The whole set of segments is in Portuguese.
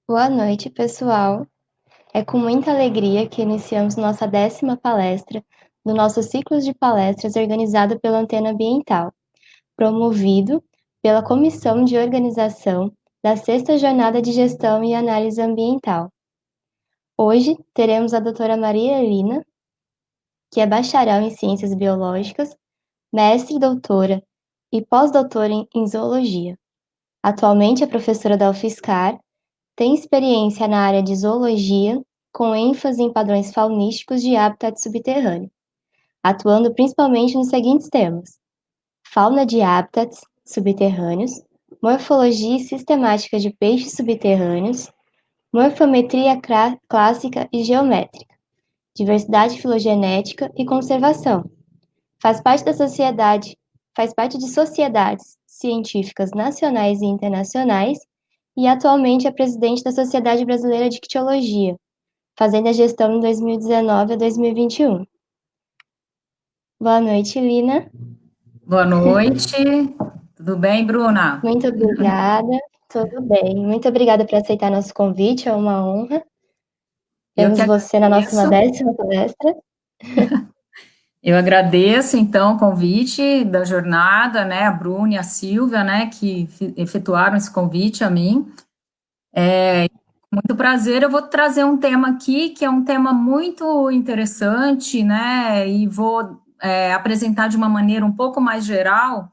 Boa noite, pessoal. É com muita alegria que iniciamos nossa 10ª palestra do nosso ciclo de palestras organizado pela Antena Ambiental, promovido pela Comissão de Organização da Sexta Jornada de Gestão e Análise Ambiental. Hoje teremos a doutora Maria Elina, que é bacharel em Ciências Biológicas, mestre, doutora e pós-doutora em Zoologia. Atualmente é professora da UFSCar. Tem experiência na área de zoologia, com ênfase em padrões faunísticos de habitat subterrâneo, atuando principalmente nos seguintes temas: fauna de habitats subterrâneos, morfologia e sistemática de peixes subterrâneos, morfometria clássica e geométrica, diversidade filogenética e conservação. Faz parte faz parte de sociedades científicas nacionais e internacionais e atualmente é presidente da Sociedade Brasileira de Ictiologia, fazendo a gestão em 2019 a 2021. Boa noite, Lina. Boa noite. Tudo bem, Bruna? Muito obrigada. Tudo bem. Muito obrigada por aceitar nosso convite, é uma honra. Eu que Temos você na nossa agradeço. 10ª palestra. Eu agradeço, então, o convite da jornada, né, a Bruna e a Silvia, né, que efetuaram esse convite a mim. Com muito prazer, eu vou trazer um tema aqui, que é um tema muito interessante, né, e vou apresentar de uma maneira um pouco mais geral,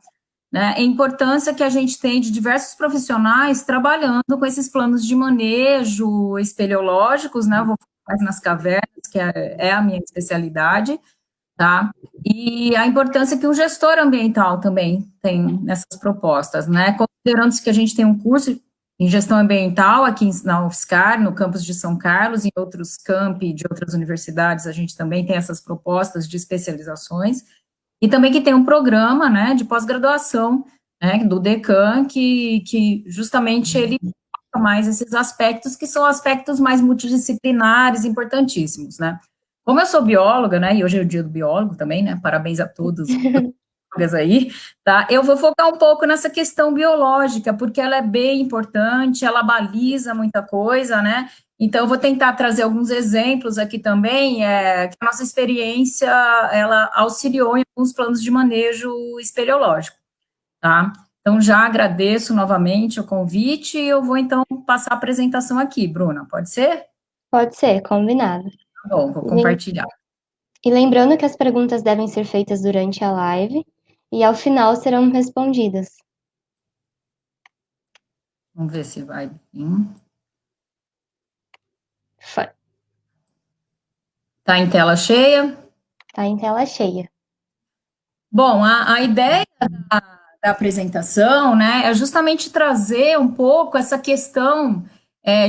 né, a importância que a gente tem de diversos profissionais trabalhando com esses planos de manejo espeleológicos, né, eu vou focar mais nas cavernas, que é a minha especialidade, tá, e a importância que o gestor ambiental também tem nessas propostas, né, considerando-se que a gente tem um curso em gestão ambiental aqui na UFSCar, no campus de São Carlos, em outros campi de outras universidades, a gente também tem essas propostas de especializações, e também que tem um programa, né, de pós-graduação, né, do Decan, que justamente ele foca mais esses aspectos, que são aspectos mais multidisciplinares, importantíssimos, né. Como eu sou bióloga, né, e hoje é o dia do biólogo também, né, parabéns a todos biólogas aí, tá, eu vou focar um pouco nessa questão biológica, porque ela é bem importante, ela baliza muita coisa, né, então, eu vou tentar trazer alguns exemplos aqui também, que a nossa experiência, ela auxiliou em alguns planos de manejo espeleológico, tá? Então, já agradeço novamente o convite e eu vou, então, passar a apresentação aqui, Bruna, pode ser? Pode ser, combinado. Tá bom, vou Lem- compartilhar. E lembrando que as perguntas devem ser feitas durante a live e ao final serão respondidas. Vamos ver se vai vir. Tá em tela cheia? Tá em tela cheia. Bom, a ideia da apresentação, né, é justamente trazer um pouco essa questão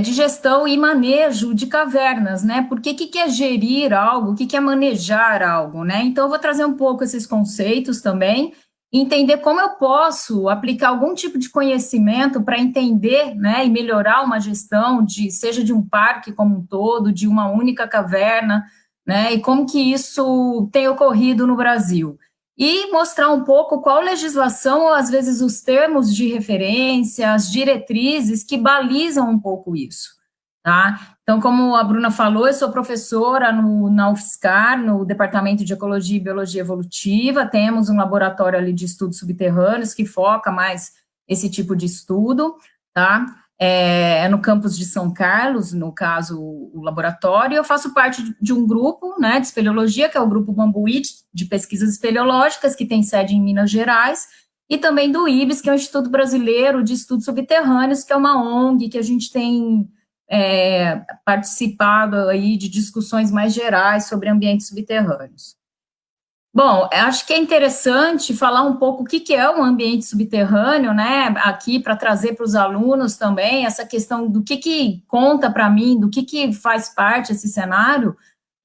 de gestão e manejo de cavernas, né, porque o que é gerir algo, o que é manejar algo, né, então eu vou trazer um pouco esses conceitos também, entender como eu posso aplicar algum tipo de conhecimento para entender, né, e melhorar uma gestão seja de um parque como um todo, de uma única caverna, né, e como que isso tem ocorrido no Brasil e mostrar um pouco qual legislação, ou às vezes os termos de referência, as diretrizes que balizam um pouco isso, tá? Então, como a Bruna falou, eu sou professora na UFSCar, no Departamento de Ecologia e Biologia Evolutiva, temos um laboratório ali de estudos subterrâneos que foca mais esse tipo de estudo, tá? No campus de São Carlos, no caso, o laboratório, eu faço parte de um grupo, né, de espeleologia, que é o Grupo Bambuí, de pesquisas espeleológicas, que tem sede em Minas Gerais, e também do IBES, que é o Instituto Brasileiro de Estudos Subterrâneos, que é uma ONG que a gente tem participado aí de discussões mais gerais sobre ambientes subterrâneos. Bom, acho que é interessante falar um pouco o que é um ambiente subterrâneo, né, aqui para trazer para os alunos também essa questão do que conta para mim, do que faz parte esse cenário,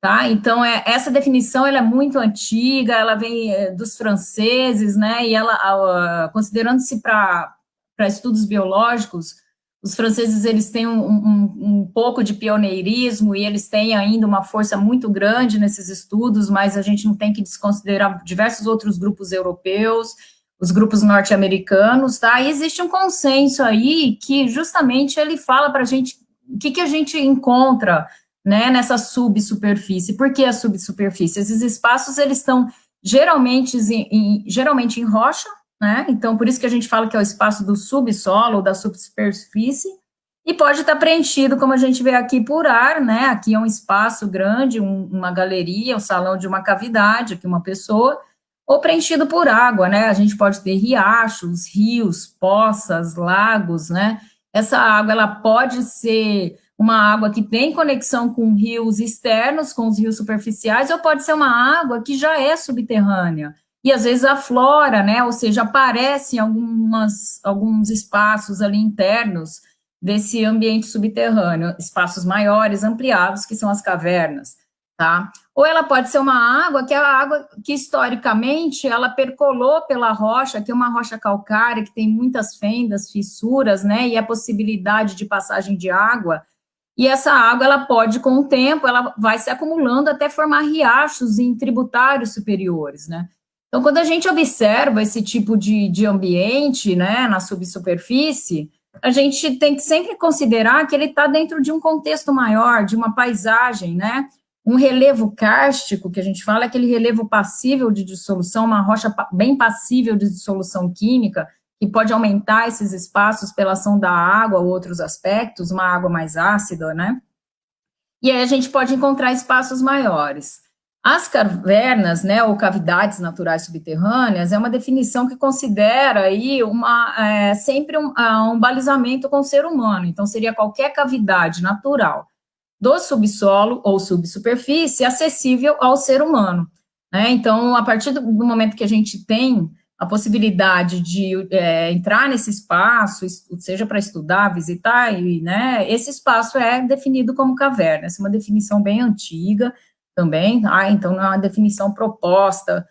tá? Então, essa definição ela é muito antiga, ela vem dos franceses, né, e ela, considerando-se para estudos biológicos, os franceses, eles têm um pouco de pioneirismo e eles têm ainda uma força muito grande nesses estudos, mas a gente não tem que desconsiderar diversos outros grupos europeus, os grupos norte-americanos, tá? E existe um consenso aí que justamente ele fala para a gente o que a gente encontra, né, nessa subsuperfície? Por que a subsuperfície? Esses espaços, eles estão geralmente em rocha, né? Então, por isso que a gente fala que é o espaço do subsolo, ou da subsuperfície, e pode estar preenchido, como a gente vê aqui, por ar, né? Aqui é um espaço grande, uma galeria, o salão de uma cavidade, aqui uma pessoa, ou preenchido por água, né? A gente pode ter riachos, rios, poças, lagos, né? Essa água, ela pode ser uma água que tem conexão com rios externos, com os rios superficiais, ou pode ser uma água que já é subterrânea, e às vezes aflora, né? Ou seja, aparece em alguns espaços ali internos desse ambiente subterrâneo, espaços maiores, ampliados, que são as cavernas, tá? Ou ela pode ser uma água que é a água que, historicamente, ela percolou pela rocha, que é uma rocha calcária, que tem muitas fendas, fissuras, né, e a possibilidade de passagem de água, e essa água, ela pode, com o tempo, ela vai se acumulando até formar riachos em tributários superiores, né? Então, quando a gente observa esse tipo de ambiente, né, na subsuperfície, a gente tem que sempre considerar que ele está dentro de um contexto maior, de uma paisagem, né? Um relevo kárstico, que a gente fala, é aquele relevo passível de dissolução, uma rocha bem passível de dissolução química, que pode aumentar esses espaços pela ação da água ou outros aspectos, uma água mais ácida, né? E aí a gente pode encontrar espaços maiores. As cavernas, né, ou cavidades naturais subterrâneas, é uma definição que considera aí sempre um balizamento com o ser humano. Então, seria qualquer cavidade natural do subsolo ou subsuperfície acessível ao ser humano, né? Então, a partir do momento que a gente tem a possibilidade de entrar nesse espaço, seja para estudar, visitar, e, né, esse espaço é definido como caverna. Essa é uma definição bem antiga também, então não é uma definição proposta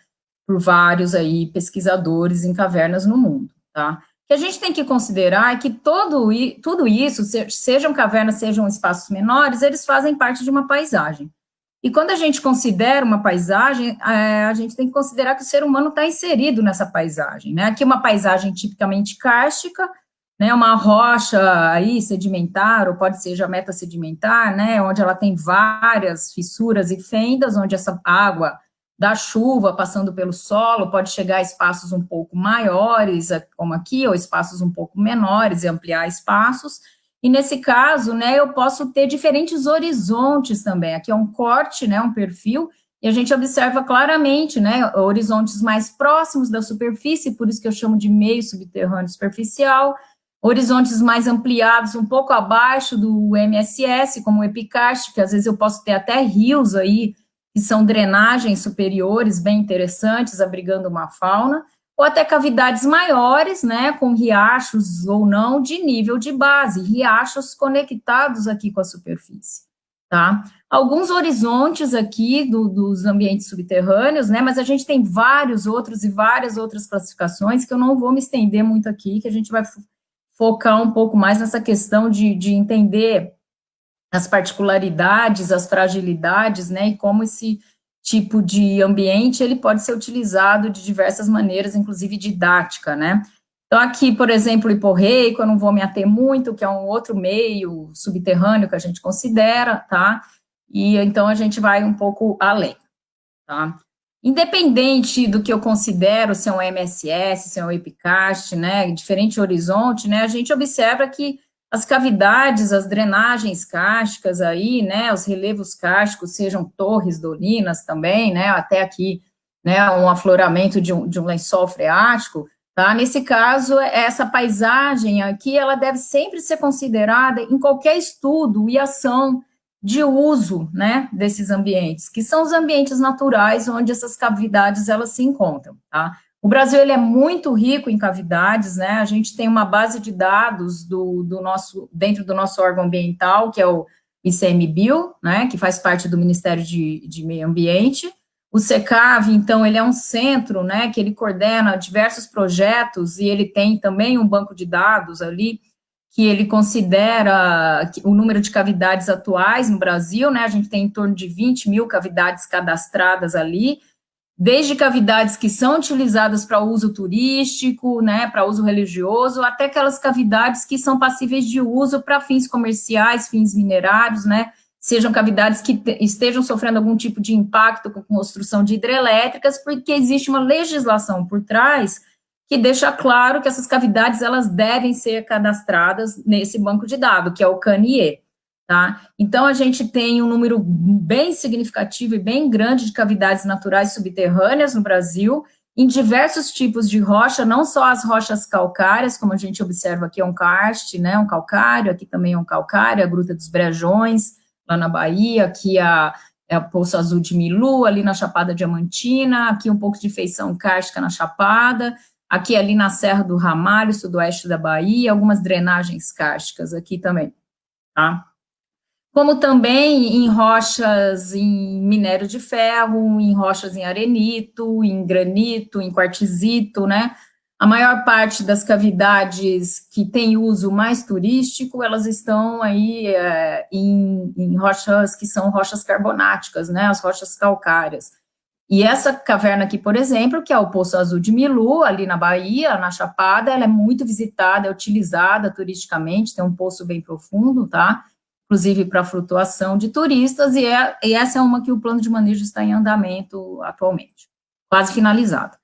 por vários aí pesquisadores em cavernas no mundo, tá? O que a gente tem que considerar é que tudo isso, sejam cavernas, sejam espaços menores, eles fazem parte de uma paisagem. E quando a gente considera uma paisagem, a gente tem que considerar que o ser humano está inserido nessa paisagem, né? Aqui uma paisagem tipicamente kárstica, né? Uma rocha aí sedimentar, ou pode ser já metasedimentar, né? Onde ela tem várias fissuras e fendas, onde essa água da chuva passando pelo solo pode chegar a espaços um pouco maiores, como aqui, ou espaços um pouco menores e ampliar espaços. E nesse caso, né, eu posso ter diferentes horizontes também. Aqui é um corte, né, um perfil, e a gente observa claramente, né, horizontes mais próximos da superfície, por isso que eu chamo de meio subterrâneo superficial, horizontes mais ampliados, um pouco abaixo do MSS, como o epicárstico, que às vezes eu posso ter até rios aí, que são drenagens superiores, bem interessantes, abrigando uma fauna, ou até cavidades maiores, né, com riachos ou não, de nível de base, riachos conectados aqui com a superfície, tá? Alguns horizontes aqui dos ambientes subterrâneos, né, mas a gente tem vários outros e várias outras classificações que eu não vou me estender muito aqui, que a gente vai focar um pouco mais nessa questão de entender as particularidades, as fragilidades, né, e como esse tipo de ambiente, ele pode ser utilizado de diversas maneiras, inclusive didática, né. Então, aqui, por exemplo, o hiporreico, eu não vou me ater muito, que é um outro meio subterrâneo que a gente considera, tá, e então a gente vai um pouco além, tá. Independente do que eu considero se é um MSS, se é um epicast, né, diferente horizonte, né, a gente observa que as cavidades, as drenagens kársticas aí, né, os relevos kársticos, sejam torres, dolinas também, né, até aqui, né, um afloramento de um lençol freático, tá? Nesse caso, essa paisagem aqui, ela deve sempre ser considerada em qualquer estudo e ação de uso, né, desses ambientes, que são os ambientes naturais onde essas cavidades, elas se encontram, tá? O Brasil, ele é muito rico em cavidades, né, a gente tem uma base de dados dentro do nosso órgão ambiental, que é o ICMBio, né, que faz parte do Ministério de Meio Ambiente. O SECAV, então, ele é um centro, né, que ele coordena diversos projetos, e ele tem também um banco de dados ali, que ele considera o número de cavidades atuais no Brasil, né, a gente tem em torno de 20 mil cavidades cadastradas ali, desde cavidades que são utilizadas para uso turístico, né, para uso religioso, até aquelas cavidades que são passíveis de uso para fins comerciais, fins minerários, né, sejam cavidades que estejam sofrendo algum tipo de impacto com construção de hidrelétricas, porque existe uma legislação por trás que deixa claro que essas cavidades elas devem ser cadastradas nesse banco de dados, que é o CANIE. Tá? Então, a gente tem um número bem significativo e bem grande de cavidades naturais subterrâneas no Brasil, em diversos tipos de rocha, não só as rochas calcárias, como a gente observa aqui é um karst, né, um calcário, aqui também é um calcário, a Gruta dos Brejões, lá na Bahia, aqui é o Poço Azul de Milu, ali na Chapada Diamantina, aqui um pouco de feição kárstica na Chapada, aqui ali na Serra do Ramalho, sudoeste da Bahia, algumas drenagens kársticas aqui também, tá? Como também em rochas em minério de ferro, em rochas em arenito, em granito, em quartzito, né? A maior parte das cavidades que tem uso mais turístico, elas estão aí em rochas que são rochas carbonáticas, né? As rochas calcárias. E essa caverna aqui, por exemplo, que é o Poço Azul de Milu, ali na Bahia, na Chapada, ela é muito visitada, é utilizada turisticamente, tem um poço bem profundo, tá? Inclusive para flutuação de turistas, e essa é uma que o plano de manejo está em andamento atualmente, quase finalizado.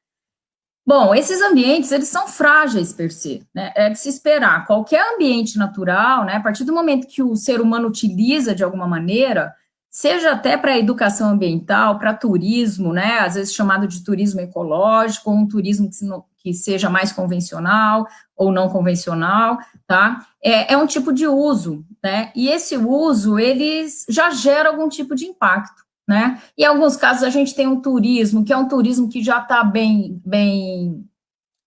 Bom, esses ambientes, eles são frágeis per se, né? É de se esperar. Qualquer ambiente natural, né, a partir do momento que o ser humano utiliza de alguma maneira, seja até para educação ambiental, para turismo, né, às vezes chamado de turismo ecológico, ou um turismo que seja mais convencional ou não convencional, tá? É um tipo de uso, né? E esse uso, ele já gera algum tipo de impacto, né? E em alguns casos a gente tem um turismo, que é um turismo que já está bem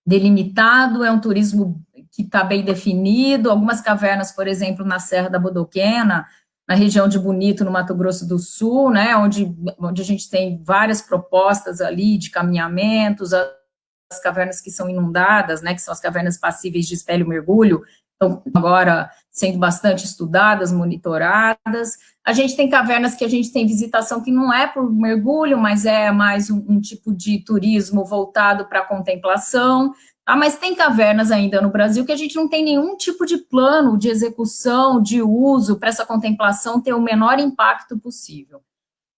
delimitado, é um turismo que está bem definido, algumas cavernas, por exemplo, na Serra da Bodoquena, na região de Bonito, no Mato Grosso do Sul, né, onde a gente tem várias propostas ali de caminhamentos, as cavernas que são inundadas, né, que são as cavernas passíveis de espelho mergulho, estão agora sendo bastante estudadas, monitoradas. A gente tem cavernas que a gente tem visitação que não é por mergulho, mas é mais um tipo de turismo voltado para a contemplação. Ah, mas tem cavernas ainda no Brasil que a gente não tem nenhum tipo de plano de execução, de uso para essa contemplação ter o menor impacto possível.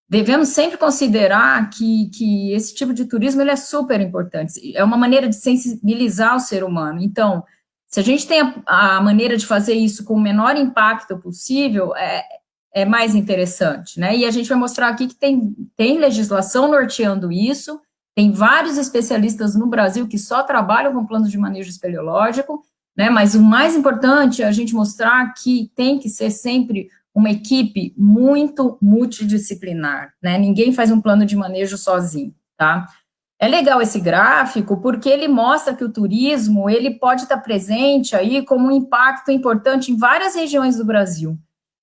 Devemos sempre considerar que esse tipo de turismo ele é super importante, é uma maneira de sensibilizar o ser humano. Então, se a gente tem a maneira de fazer isso com o menor impacto possível, é mais interessante, né? E a gente vai mostrar aqui que tem legislação norteando isso, tem vários especialistas no Brasil que só trabalham com planos de manejo espeleológico, né? Mas o mais importante é a gente mostrar que tem que ser sempre uma equipe muito multidisciplinar, né? Ninguém faz um plano de manejo sozinho, tá? É legal esse gráfico porque ele mostra que o turismo ele pode estar presente aí como um impacto importante em várias regiões do Brasil,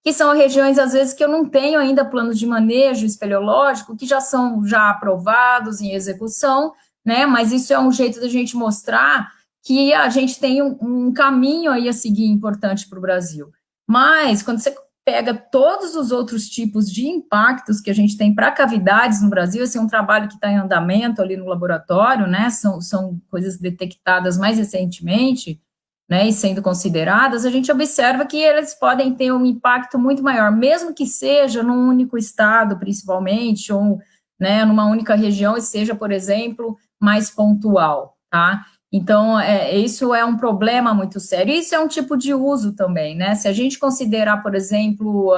que são regiões, às vezes, que eu não tenho ainda planos de manejo espeleológico, que já são já aprovados em execução, né? Mas isso é um jeito da gente mostrar que a gente tem um caminho aí a seguir importante para o Brasil. Mas, quando você pega todos os outros tipos de impactos que a gente tem para cavidades no Brasil, esse é um trabalho que está em andamento ali no laboratório, né, são coisas detectadas mais recentemente, né, e sendo consideradas, a gente observa que eles podem ter um impacto muito maior, mesmo que seja num único estado, principalmente, ou, né, numa única região, e seja, por exemplo, mais pontual, tá? Então, isso é um problema muito sério. Isso é um tipo de uso também, né? Se a gente considerar, por exemplo,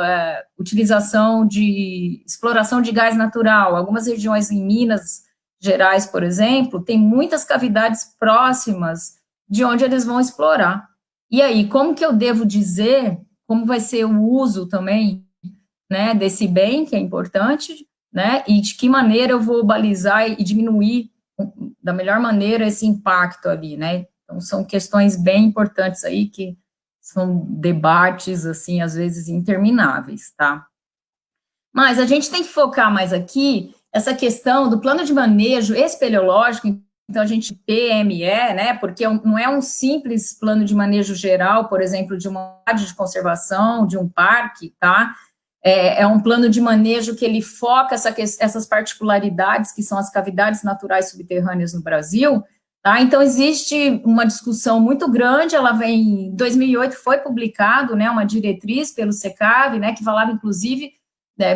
utilização de exploração de gás natural, algumas regiões em Minas Gerais, por exemplo, tem muitas cavidades próximas de onde eles vão explorar. E aí, como que eu devo dizer como vai ser o uso também, né, desse bem, que é importante, né, e de que maneira eu vou balizar e diminuir da melhor maneira esse impacto ali, né? Então, são questões bem importantes aí que são debates, assim, às vezes intermináveis, tá? Mas a gente tem que focar mais aqui essa questão do plano de manejo espeleológico, então a gente PME, né, porque não é um simples plano de manejo geral, por exemplo, de uma área de conservação, de um parque, tá? é um plano de manejo que ele foca essas particularidades que são as cavidades naturais subterrâneas no Brasil, tá? Então, existe uma discussão muito grande, ela vem, em 2008 foi publicado, né, uma diretriz pelo SECAV, né, que falava, inclusive,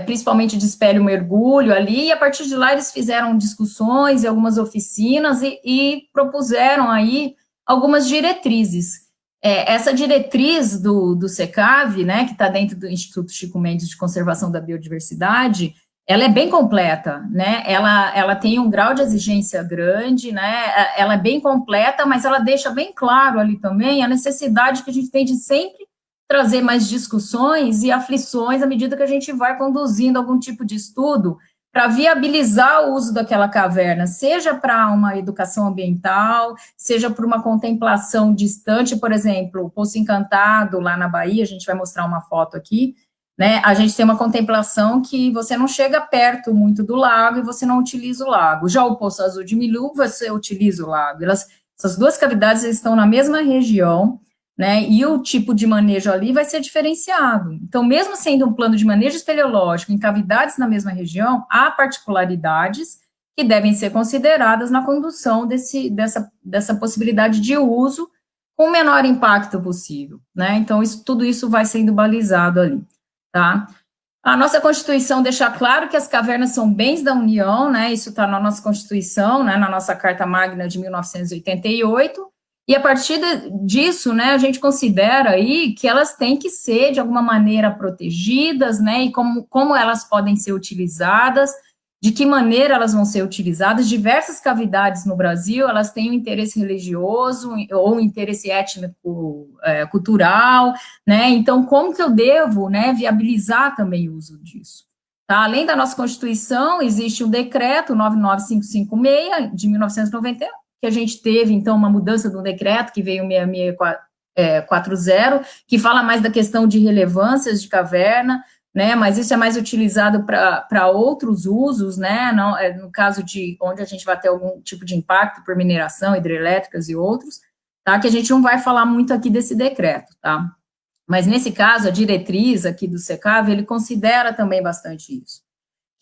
principalmente de espelho mergulho ali, e a partir de lá eles fizeram discussões e algumas oficinas e propuseram aí algumas diretrizes. Essa diretriz do SECAV, né, que está dentro do Instituto Chico Mendes de Conservação da Biodiversidade, ela é bem completa, né, ela tem um grau de exigência grande, né, ela é bem completa, mas ela deixa bem claro ali também a necessidade que a gente tem de sempre trazer mais discussões e aflições à medida que a gente vai conduzindo algum tipo de estudo para viabilizar o uso daquela caverna, seja para uma educação ambiental, seja por uma contemplação distante, por exemplo, o Poço Encantado, lá na Bahia, a gente vai mostrar uma foto aqui, né, a gente tem uma contemplação que você não chega perto muito do lago e você não utiliza o lago. Já o Poço Azul de Milu, você utiliza o lago. Essas duas cavidades estão na mesma região, né, e o tipo de manejo ali vai ser diferenciado. Então, mesmo sendo um plano de manejo espeleológico em cavidades na mesma região, há particularidades que devem ser consideradas na condução dessa possibilidade de uso com o menor impacto possível, né? Então, tudo isso vai sendo balizado ali, tá? A nossa Constituição deixa claro que as cavernas são bens da União, né? Isso está na nossa Constituição, né? Na nossa Carta Magna de 1988. E a partir disso, né, a gente considera aí que elas têm que ser, de alguma maneira, protegidas, né, e como elas podem ser utilizadas, de que maneira elas vão ser utilizadas. Diversas cavidades no Brasil, elas têm um interesse religioso ou um interesse étnico, cultural, né, então como que eu devo, né, viabilizar também o uso disso? Tá? Além da nossa Constituição, existe o decreto 99556, de 1990, que a gente teve, então, uma mudança do decreto, que veio 6640, que fala mais da questão de relevâncias de caverna, né, mas isso é mais utilizado para outros usos, né, não, no caso de onde a gente vai ter algum tipo de impacto por mineração, hidrelétricas e outros, tá, que a gente não vai falar muito aqui desse decreto, tá, mas nesse caso, a diretriz aqui do SECAV, ele considera também bastante isso.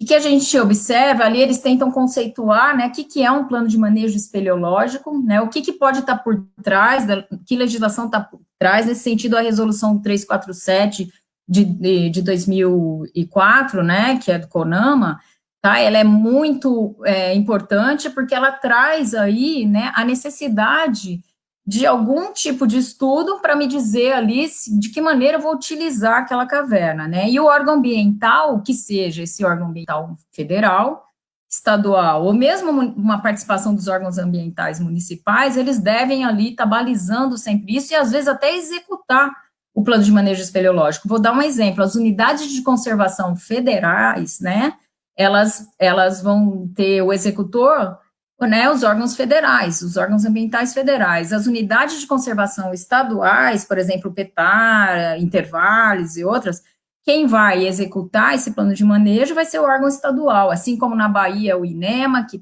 O que a gente observa ali, eles tentam conceituar, né, o que é um plano de manejo espeleológico, né, o que pode estar por trás, que legislação está por trás, nesse sentido, a resolução 347 de 2004, né, que é do CONAMA, tá, ela é muito importante, porque ela traz aí, né, a necessidade de algum tipo de estudo para me dizer ali de que maneira eu vou utilizar aquela caverna, né? E o órgão ambiental, que seja esse órgão ambiental federal, estadual, ou mesmo uma participação dos órgãos ambientais municipais, eles devem ali estar balizando sempre isso e às vezes até executar o plano de manejo espeleológico. Vou dar um exemplo, as unidades de conservação federais, né, elas vão ter o executor, né, os órgãos federais, os órgãos ambientais federais, as unidades de conservação estaduais, por exemplo, PETAR, Intervalos e outras, quem vai executar esse plano de manejo vai ser o órgão estadual, assim como na Bahia o INEMA, que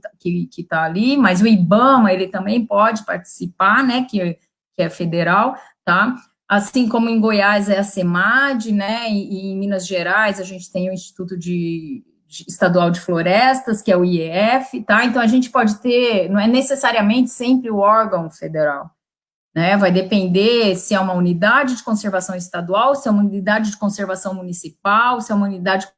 tá ali, mas o IBAMA, ele também pode participar, né, que é federal, tá? Assim como em Goiás é a CEMAD, né, e em Minas Gerais a gente tem o Instituto Estadual de Florestas, que é o IEF, tá? Então, a gente pode ter, não é necessariamente sempre o órgão federal, né? Vai depender se é uma unidade de conservação estadual, se é uma unidade de conservação municipal, se é uma unidade de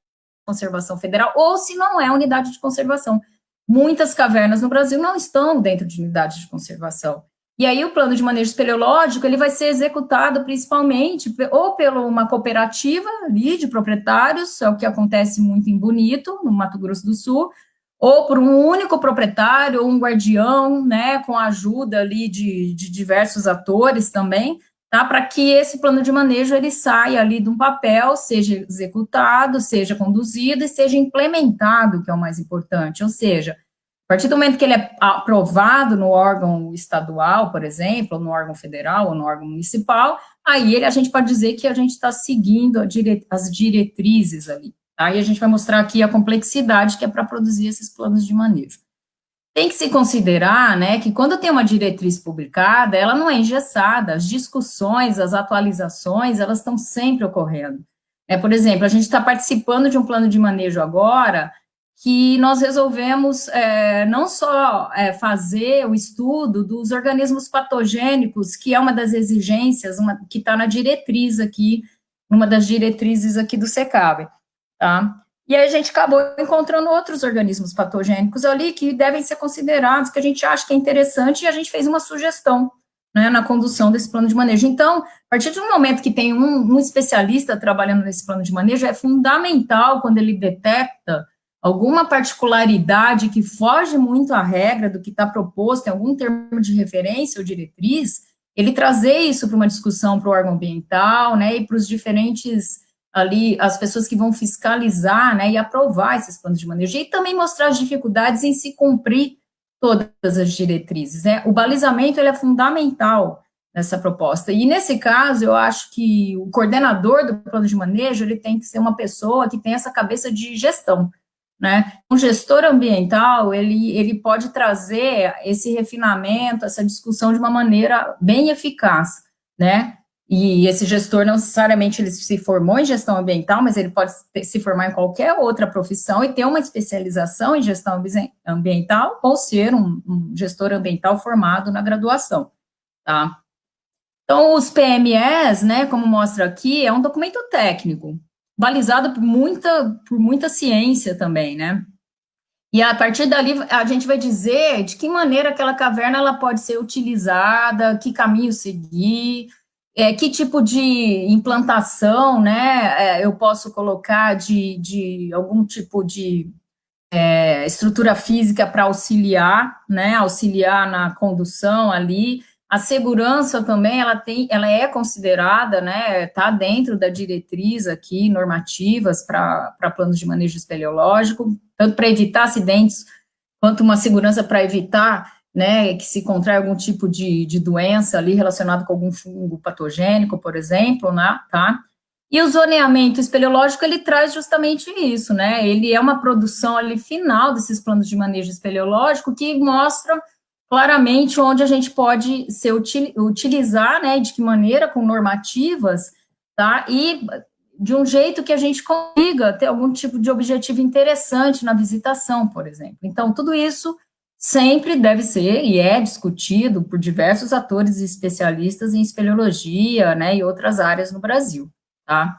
conservação federal, ou se não é unidade de conservação. Muitas cavernas no Brasil não estão dentro de unidades de conservação. E aí o plano de manejo espeleológico, ele vai ser executado principalmente ou por uma cooperativa ali de proprietários, é o que acontece muito em Bonito, no Mato Grosso do Sul, ou por um único proprietário, ou um guardião, né, com a ajuda ali de diversos atores também, tá, para que esse plano de manejo, ele saia ali de um papel, seja executado, seja conduzido e seja implementado, que é o mais importante, ou seja, a partir do momento que ele é aprovado no órgão estadual, por exemplo, ou no órgão federal, ou no órgão municipal, aí a gente pode dizer que a gente está seguindo as diretrizes ali. Aí a gente vai mostrar aqui a complexidade que é para produzir esses planos de manejo. Tem que se considerar, né, que quando tem uma diretriz publicada, ela não é engessada, as discussões, as atualizações, elas estão sempre ocorrendo. Por exemplo, a gente está participando de um plano de manejo agora, que nós resolvemos não só fazer o estudo dos organismos patogênicos, que é uma das exigências, que está na diretriz aqui, uma das diretrizes aqui do SECAV, tá? E aí a gente acabou encontrando outros organismos patogênicos ali que devem ser considerados, que a gente acha que é interessante, e a gente fez uma sugestão, né, na condução desse plano de manejo. Então, a partir de um momento que tem um especialista trabalhando nesse plano de manejo, é fundamental, quando ele detecta alguma particularidade que foge muito à regra do que está proposto em algum termo de referência ou diretriz, ele trazer isso para uma discussão para o órgão ambiental, né, e para os diferentes ali, as pessoas que vão fiscalizar, né, e aprovar esses planos de manejo, e também mostrar as dificuldades em se cumprir todas as diretrizes, né? O balizamento, ele é fundamental nessa proposta, e nesse caso, eu acho que o coordenador do plano de manejo, ele tem que ser uma pessoa que tem essa cabeça de gestão, né? Um gestor ambiental, ele pode trazer esse refinamento, essa discussão de uma maneira bem eficaz, né? E esse gestor não necessariamente ele se formou em gestão ambiental, mas ele pode se formar em qualquer outra profissão e ter uma especialização em gestão ambiental ou ser um gestor ambiental formado na graduação, tá? Então, os PMEs, né, como mostra aqui, é um documento técnico, balizado por muita ciência também, né? E a partir dali, a gente vai dizer de que maneira aquela caverna ela pode ser utilizada, que caminho seguir, que tipo de implantação, né, eu posso colocar de algum tipo de estrutura física para auxiliar, né, auxiliar na condução ali. A segurança também, ela é considerada, né, está dentro da diretriz aqui, normativas para planos de manejo espeleológico, tanto para evitar acidentes, quanto uma segurança para evitar, né, que se contraia algum tipo de doença ali relacionado com algum fungo patogênico, por exemplo, né, tá? E o zoneamento espeleológico, ele traz justamente isso, né? Ele é uma produção ali final desses planos de manejo espeleológico que mostra claramente onde a gente pode utilizar, né? De que maneira, com normativas, tá? E de um jeito que a gente consiga ter algum tipo de objetivo interessante na visitação, por exemplo. Então, tudo isso sempre deve ser e é discutido por diversos atores e especialistas em espeleologia, né? E outras áreas no Brasil. Tá?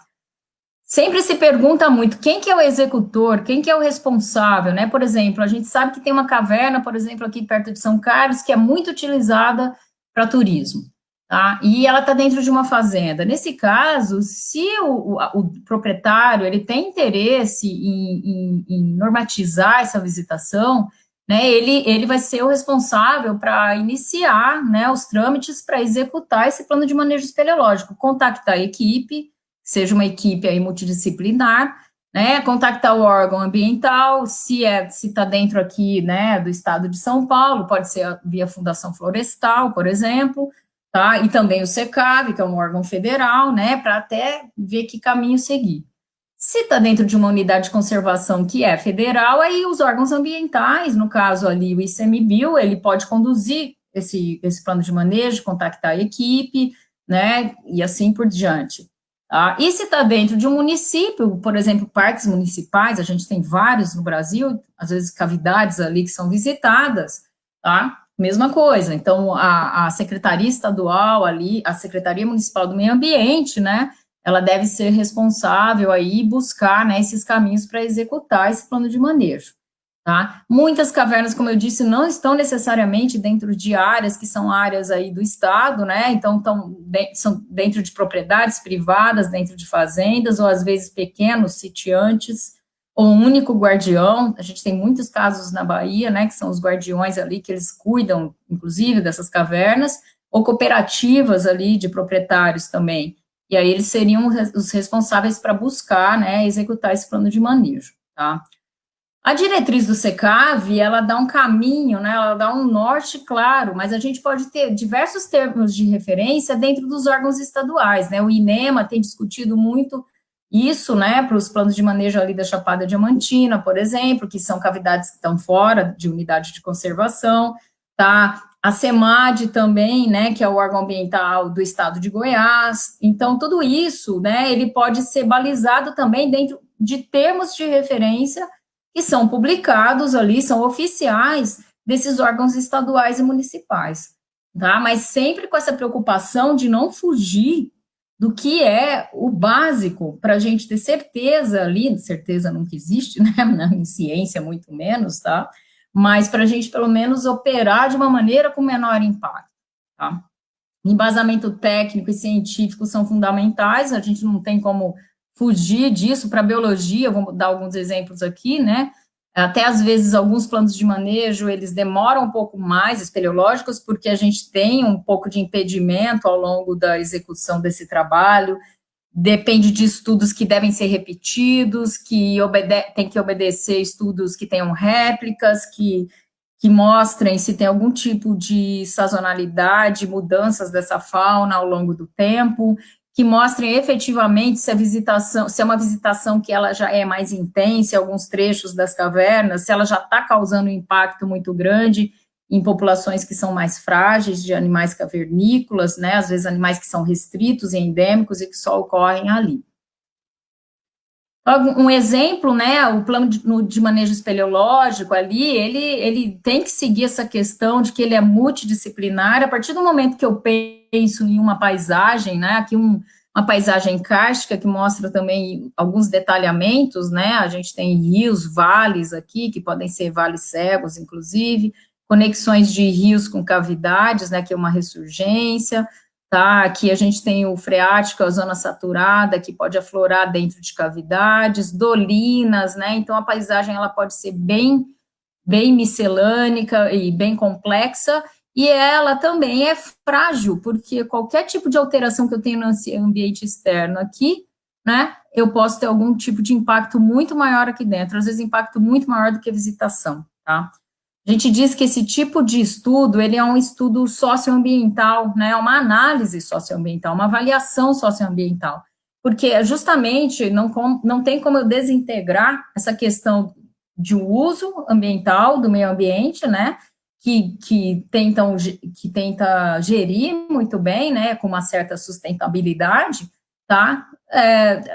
Sempre se pergunta muito quem que é o executor, quem que é o responsável, né? Por exemplo, a gente sabe que tem uma caverna, por exemplo, aqui perto de São Carlos, que é muito utilizada para turismo, tá? E ela está dentro de uma fazenda. Nesse caso, se o proprietário ele tem interesse em normatizar essa visitação, né? Ele vai ser o responsável para iniciar, né, os trâmites para executar esse plano de manejo espeleológico, contactar a equipe, seja uma equipe aí multidisciplinar, né, contactar o órgão ambiental, se está dentro aqui, né, do estado de São Paulo, pode ser via Fundação Florestal, por exemplo, tá, e também o SECAV, que é um órgão federal, né, para até ver que caminho seguir. Se está dentro de uma unidade de conservação que é federal, aí os órgãos ambientais, no caso ali o ICMBio, ele pode conduzir esse plano de manejo, contactar a equipe, né, e assim por diante. Tá? E se está dentro de um município, por exemplo, parques municipais, a gente tem vários no Brasil, às vezes cavidades ali que são visitadas, tá? Mesma coisa. Então, a Secretaria Estadual ali, a Secretaria Municipal do Meio Ambiente, né, ela deve ser responsável aí buscar, né, esses caminhos para executar esse plano de manejo. Tá? Muitas cavernas, como eu disse, não estão necessariamente dentro de áreas que são áreas aí do Estado, né? Então, são dentro de propriedades privadas, dentro de fazendas, ou às vezes pequenos sitiantes, ou um único guardião. A gente tem muitos casos na Bahia, né? Que são os guardiões ali, que eles cuidam, inclusive, dessas cavernas, ou cooperativas ali de proprietários também. E aí eles seriam os responsáveis para buscar, né? Executar esse plano de manejo, tá? A diretriz do SECAV, ela dá um caminho, né, ela dá um norte claro, mas a gente pode ter diversos termos de referência dentro dos órgãos estaduais, né, o INEMA tem discutido muito isso, né, para os planos de manejo ali da Chapada Diamantina, por exemplo, que são cavidades que estão fora de unidade de conservação, tá? a SEMAD também, né, que é o órgão ambiental do estado de Goiás. Então, tudo isso, né, ele pode ser balizado também dentro de termos de referência que são publicados ali, são oficiais desses órgãos estaduais e municipais, tá? Mas sempre com essa preocupação de não fugir do que é o básico, para a gente ter certeza ali, certeza nunca existe, né, em ciência muito menos, tá? Mas para a gente, pelo menos, operar de uma maneira com menor impacto, tá? Embasamento técnico e científico são fundamentais, a gente não tem como fugir disso. Para a biologia, vou dar alguns exemplos aqui, né? Até às vezes alguns planos de manejo, eles demoram um pouco mais, espeleológicos, porque a gente tem um pouco de impedimento ao longo da execução desse trabalho, depende de estudos que devem ser repetidos, que tem que obedecer estudos que tenham réplicas, que mostrem se tem algum tipo de sazonalidade, mudanças dessa fauna ao longo do tempo, que mostrem efetivamente se a visitação, se é uma visitação que ela já é mais intensa, em alguns trechos das cavernas, se ela já está causando um impacto muito grande em populações que são mais frágeis, de animais cavernícolas, né, às vezes animais que são restritos e endêmicos e que só ocorrem ali. Um exemplo, né, o plano de manejo espeleológico ali, ele tem que seguir essa questão de que ele é multidisciplinar. A partir do momento que eu penso em uma paisagem, né, aqui uma paisagem kárstica que mostra também alguns detalhamentos, né, a gente tem rios, vales aqui, que podem ser vales cegos, inclusive, conexões de rios com cavidades, né, que é uma ressurgência, tá? Aqui a gente tem o freático, a zona saturada, que pode aflorar dentro de cavidades, dolinas, né? Então a paisagem ela pode ser bem miscelânica e bem complexa, e ela também é frágil, porque qualquer tipo de alteração que eu tenho no ambiente externo aqui, né, eu posso ter algum tipo de impacto muito maior aqui dentro, às vezes impacto muito maior do que a visitação, tá? A gente diz que esse tipo de estudo, ele é um estudo socioambiental, né, uma análise socioambiental, uma avaliação socioambiental, porque justamente não tem como eu desintegrar essa questão de um uso ambiental do meio ambiente, né, que tenta gerir muito bem, né, com uma certa sustentabilidade, tá,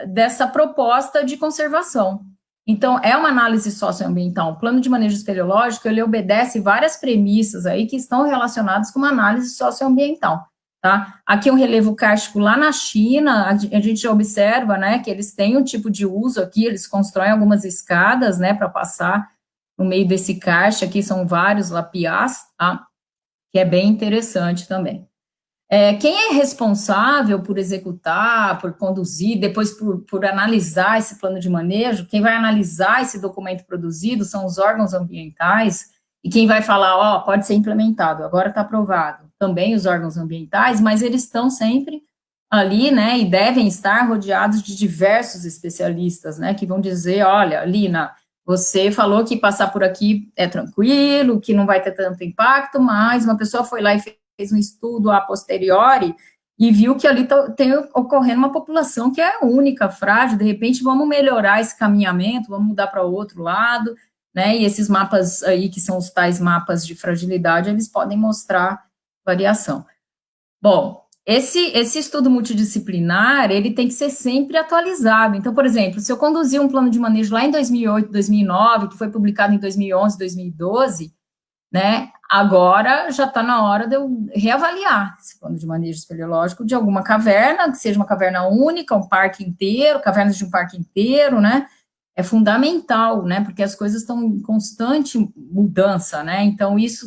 dessa proposta de conservação. Então, é uma análise socioambiental. O plano de manejo espeleológico, ele obedece várias premissas aí que estão relacionadas com uma análise socioambiental, tá? Aqui um relevo kárstico lá na China, a gente observa, né, que eles têm um tipo de uso aqui, eles constroem algumas escadas, né, para passar no meio desse karst, aqui são vários lapiás, tá? Que é bem interessante também. Quem é responsável por executar, por conduzir, depois por analisar esse plano de manejo, quem vai analisar esse documento produzido são os órgãos ambientais, e quem vai falar, ó, pode ser implementado, agora está aprovado, também os órgãos ambientais, mas eles estão sempre ali, né, e devem estar rodeados de diversos especialistas, né, que vão dizer, olha, Lina, você falou que passar por aqui é tranquilo, que não vai ter tanto impacto, mas uma pessoa foi lá e fez um estudo a posteriori e viu que ali tem ocorrendo uma população que é única, frágil, de repente vamos melhorar esse caminhamento, vamos mudar para o outro lado, né, e esses mapas aí, que são os tais mapas de fragilidade, eles podem mostrar variação. Bom, esse estudo multidisciplinar, ele tem que ser sempre atualizado. Então, por exemplo, se eu conduzir um plano de manejo lá em 2008, 2009, que foi publicado em 2011, 2012, né, agora já está na hora de eu reavaliar esse plano de manejo espeleológico de alguma caverna, que seja uma caverna única, um parque inteiro, cavernas de um parque inteiro, né, é fundamental, né, porque as coisas estão em constante mudança, né, então isso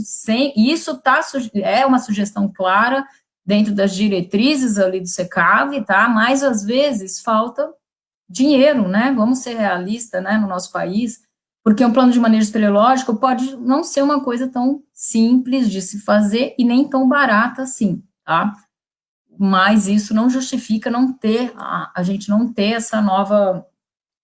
é uma sugestão clara dentro das diretrizes ali do SECAV, tá, mas às vezes falta dinheiro, né, vamos ser realistas, né, no nosso país, porque um plano de manejo espeleológico pode não ser uma coisa tão simples de se fazer e nem tão barata assim, tá? Mas isso não justifica a gente não ter essa nova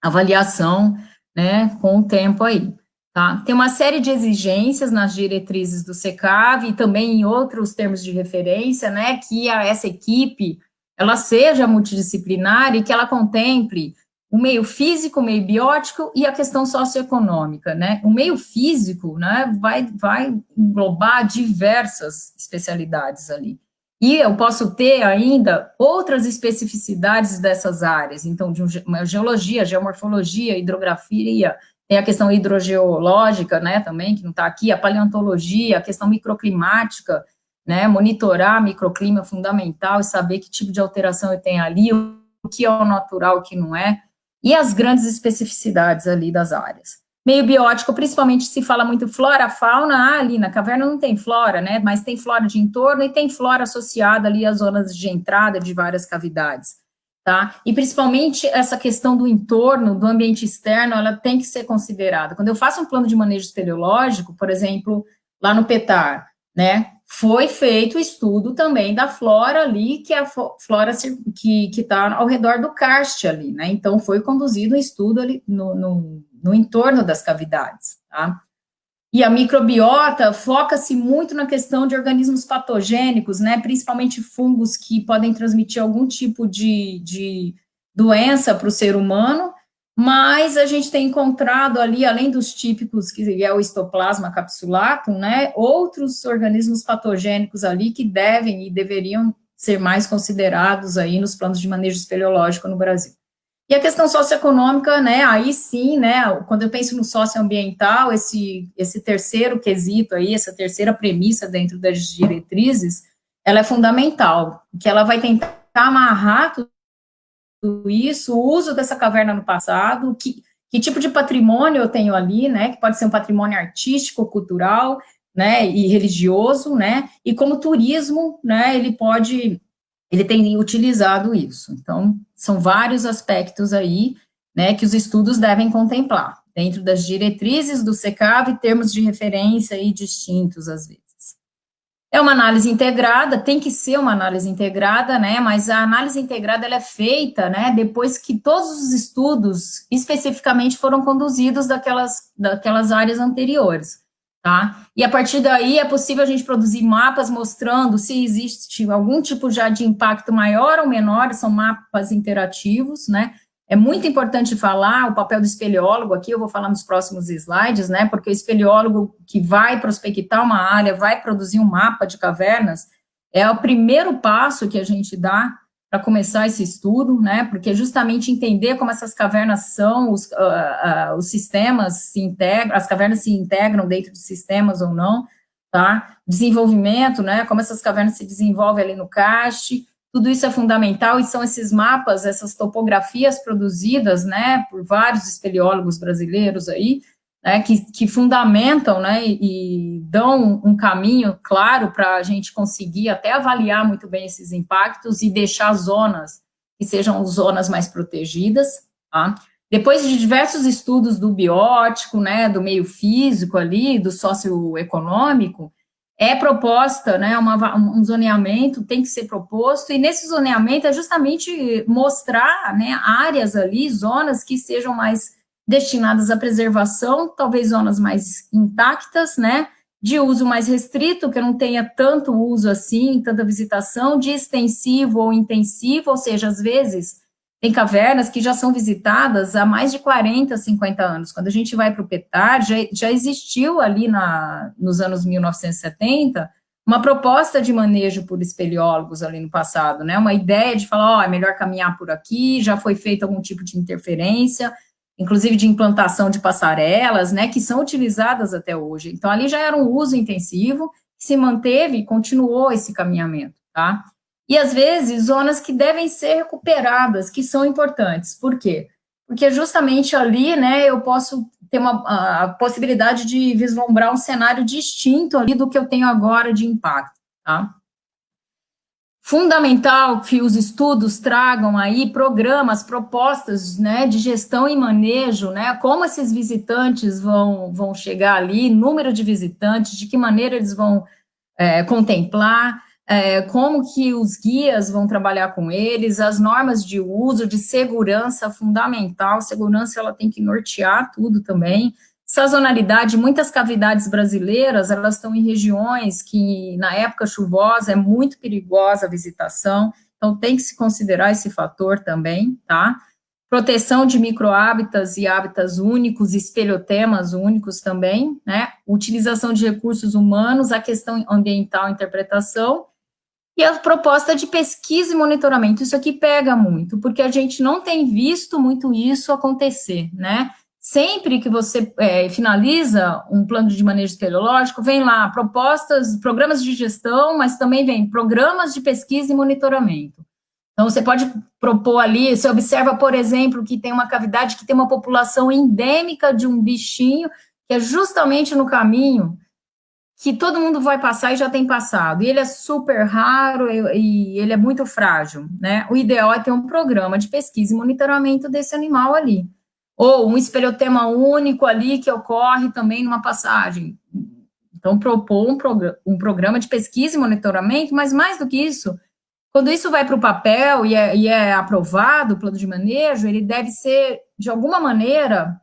avaliação, né, com o tempo aí, tá? Tem uma série de exigências nas diretrizes do SECAV e também em outros termos de referência, né, que essa equipe, ela seja multidisciplinar e que ela contemple o meio físico, o meio biótico e a questão socioeconômica, né? O meio físico, né, vai englobar diversas especialidades ali. E eu posso ter ainda outras especificidades dessas áreas, então, de uma geologia, geomorfologia, hidrografia, tem a questão hidrogeológica, né, também, que não está aqui, a paleontologia, a questão microclimática, né, monitorar microclima é fundamental e saber que tipo de alteração eu tenho ali, o que é o natural, o que não é, e as grandes especificidades ali das áreas. Meio biótico, principalmente se fala muito flora, fauna, ali na caverna não tem flora, né, mas tem flora de entorno e tem flora associada ali às zonas de entrada de várias cavidades, tá? E principalmente essa questão do entorno, do ambiente externo, ela tem que ser considerada. Quando eu faço um plano de manejo espeleológico, por exemplo, lá no PETAR, né, foi feito o estudo também da flora ali, que é a flora que está ao redor do karst ali, né? Então, foi conduzido um estudo ali no entorno das cavidades, tá? E a microbiota foca-se muito na questão de organismos patogênicos, né? Principalmente fungos que podem transmitir algum tipo de doença para o ser humano, mas a gente tem encontrado ali, além dos típicos, que é o histoplasma capsulatum, né, outros organismos patogênicos ali que devem e deveriam ser mais considerados aí nos planos de manejo espeleológico no Brasil. E a questão socioeconômica, né, aí sim, né, quando eu penso no socioambiental, esse terceiro quesito aí, essa terceira premissa dentro das diretrizes, ela é fundamental, que ela vai tentar amarrar isso, o uso dessa caverna no passado, que tipo de patrimônio eu tenho ali, né, que pode ser um patrimônio artístico, cultural, né, e religioso, né, e como turismo, né, ele tem utilizado isso. Então, são vários aspectos aí, né, que os estudos devem contemplar, dentro das diretrizes do SECAV, termos de referência aí distintos, às vezes. É uma análise integrada, tem que ser uma análise integrada, né, mas a análise integrada, ela é feita, né, depois que todos os estudos, especificamente, foram conduzidos daquelas áreas anteriores, tá? E a partir daí é possível a gente produzir mapas mostrando se existe algum tipo já de impacto maior ou menor, são mapas interativos, né? É muito importante falar o papel do espeleólogo, aqui eu vou falar nos próximos slides, né, porque o espeleólogo que vai prospectar uma área, vai produzir um mapa de cavernas, é o primeiro passo que a gente dá para começar esse estudo, né, porque é justamente entender como essas cavernas são, os sistemas se integram, as cavernas se integram dentro de sistemas ou não, tá, desenvolvimento, né, como essas cavernas se desenvolvem ali no karst, tudo isso é fundamental e são esses mapas, essas topografias produzidas, né, por vários espeleólogos brasileiros aí, né, que fundamentam, né, e dão um caminho claro para a gente conseguir até avaliar muito bem esses impactos e deixar zonas que sejam zonas mais protegidas, tá? Depois de diversos estudos do biótico, né, do meio físico ali, do socioeconômico, é proposta, né, um zoneamento tem que ser proposto, e nesse zoneamento é justamente mostrar, né, áreas ali, zonas que sejam mais destinadas à preservação, talvez zonas mais intactas, né, de uso mais restrito, que não tenha tanto uso assim, tanta visitação, de extensivo ou intensivo, ou seja, às vezes tem cavernas que já são visitadas há mais de 40, 50 anos. Quando a gente vai para o PETAR, já existiu ali nos anos 1970 uma proposta de manejo por espeleólogos ali no passado, né? Uma ideia de falar, ó, é melhor caminhar por aqui, já foi feito algum tipo de interferência, inclusive de implantação de passarelas, né, que são utilizadas até hoje. Então, ali já era um uso intensivo, que se manteve e continuou esse caminhamento, tá? E, às vezes, zonas que devem ser recuperadas, que são importantes. Por quê? Porque justamente ali, né, eu posso ter a possibilidade de vislumbrar um cenário distinto ali do que eu tenho agora de impacto, tá? Fundamental que os estudos tragam aí programas, propostas, né, de gestão e manejo, né, como esses visitantes vão chegar ali, número de visitantes, de que maneira eles vão contemplar, como que os guias vão trabalhar com eles, as normas de uso, de segurança fundamental, segurança ela tem que nortear tudo também, sazonalidade, muitas cavidades brasileiras, elas estão em regiões que, na época chuvosa, é muito perigosa a visitação, então tem que se considerar esse fator também, tá? proteção de microhábitats e hábitats únicos, espelhotemas únicos também, né? Utilização de recursos humanos, a questão ambiental, interpretação, e a proposta de pesquisa e monitoramento. Isso aqui pega muito, porque a gente não tem visto muito isso acontecer, né? Sempre que você finaliza um plano de manejo espeleológico, vem lá propostas, programas de gestão, mas também vem programas de pesquisa e monitoramento. Então, você pode propor ali, você observa, por exemplo, que tem uma cavidade que tem uma população endêmica de um bichinho, que é justamente no caminho que todo mundo vai passar e já tem passado. E ele é super raro e ele é muito frágil, né? O ideal é ter um programa de pesquisa e monitoramento desse animal ali. Ou um espelhotema único ali que ocorre também numa passagem. Então, propor um programa de pesquisa e monitoramento, mas mais do que isso, quando isso vai para o papel e é aprovado o plano de manejo, ele deve ser, de alguma maneira,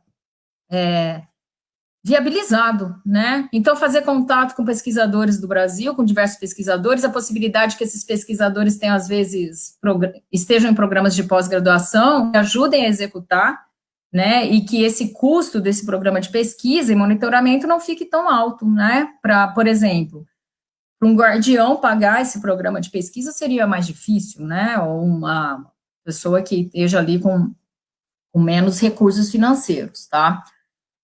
viabilizado, né? Então, fazer contato com pesquisadores do Brasil, com diversos pesquisadores, a possibilidade que esses pesquisadores tenham, às vezes, estejam em programas de pós-graduação, que ajudem a executar, né? E que esse custo desse programa de pesquisa e monitoramento não fique tão alto, né? Para, por exemplo, para um guardião pagar esse programa de pesquisa seria mais difícil, né? Ou uma pessoa que esteja ali com menos recursos financeiros, tá?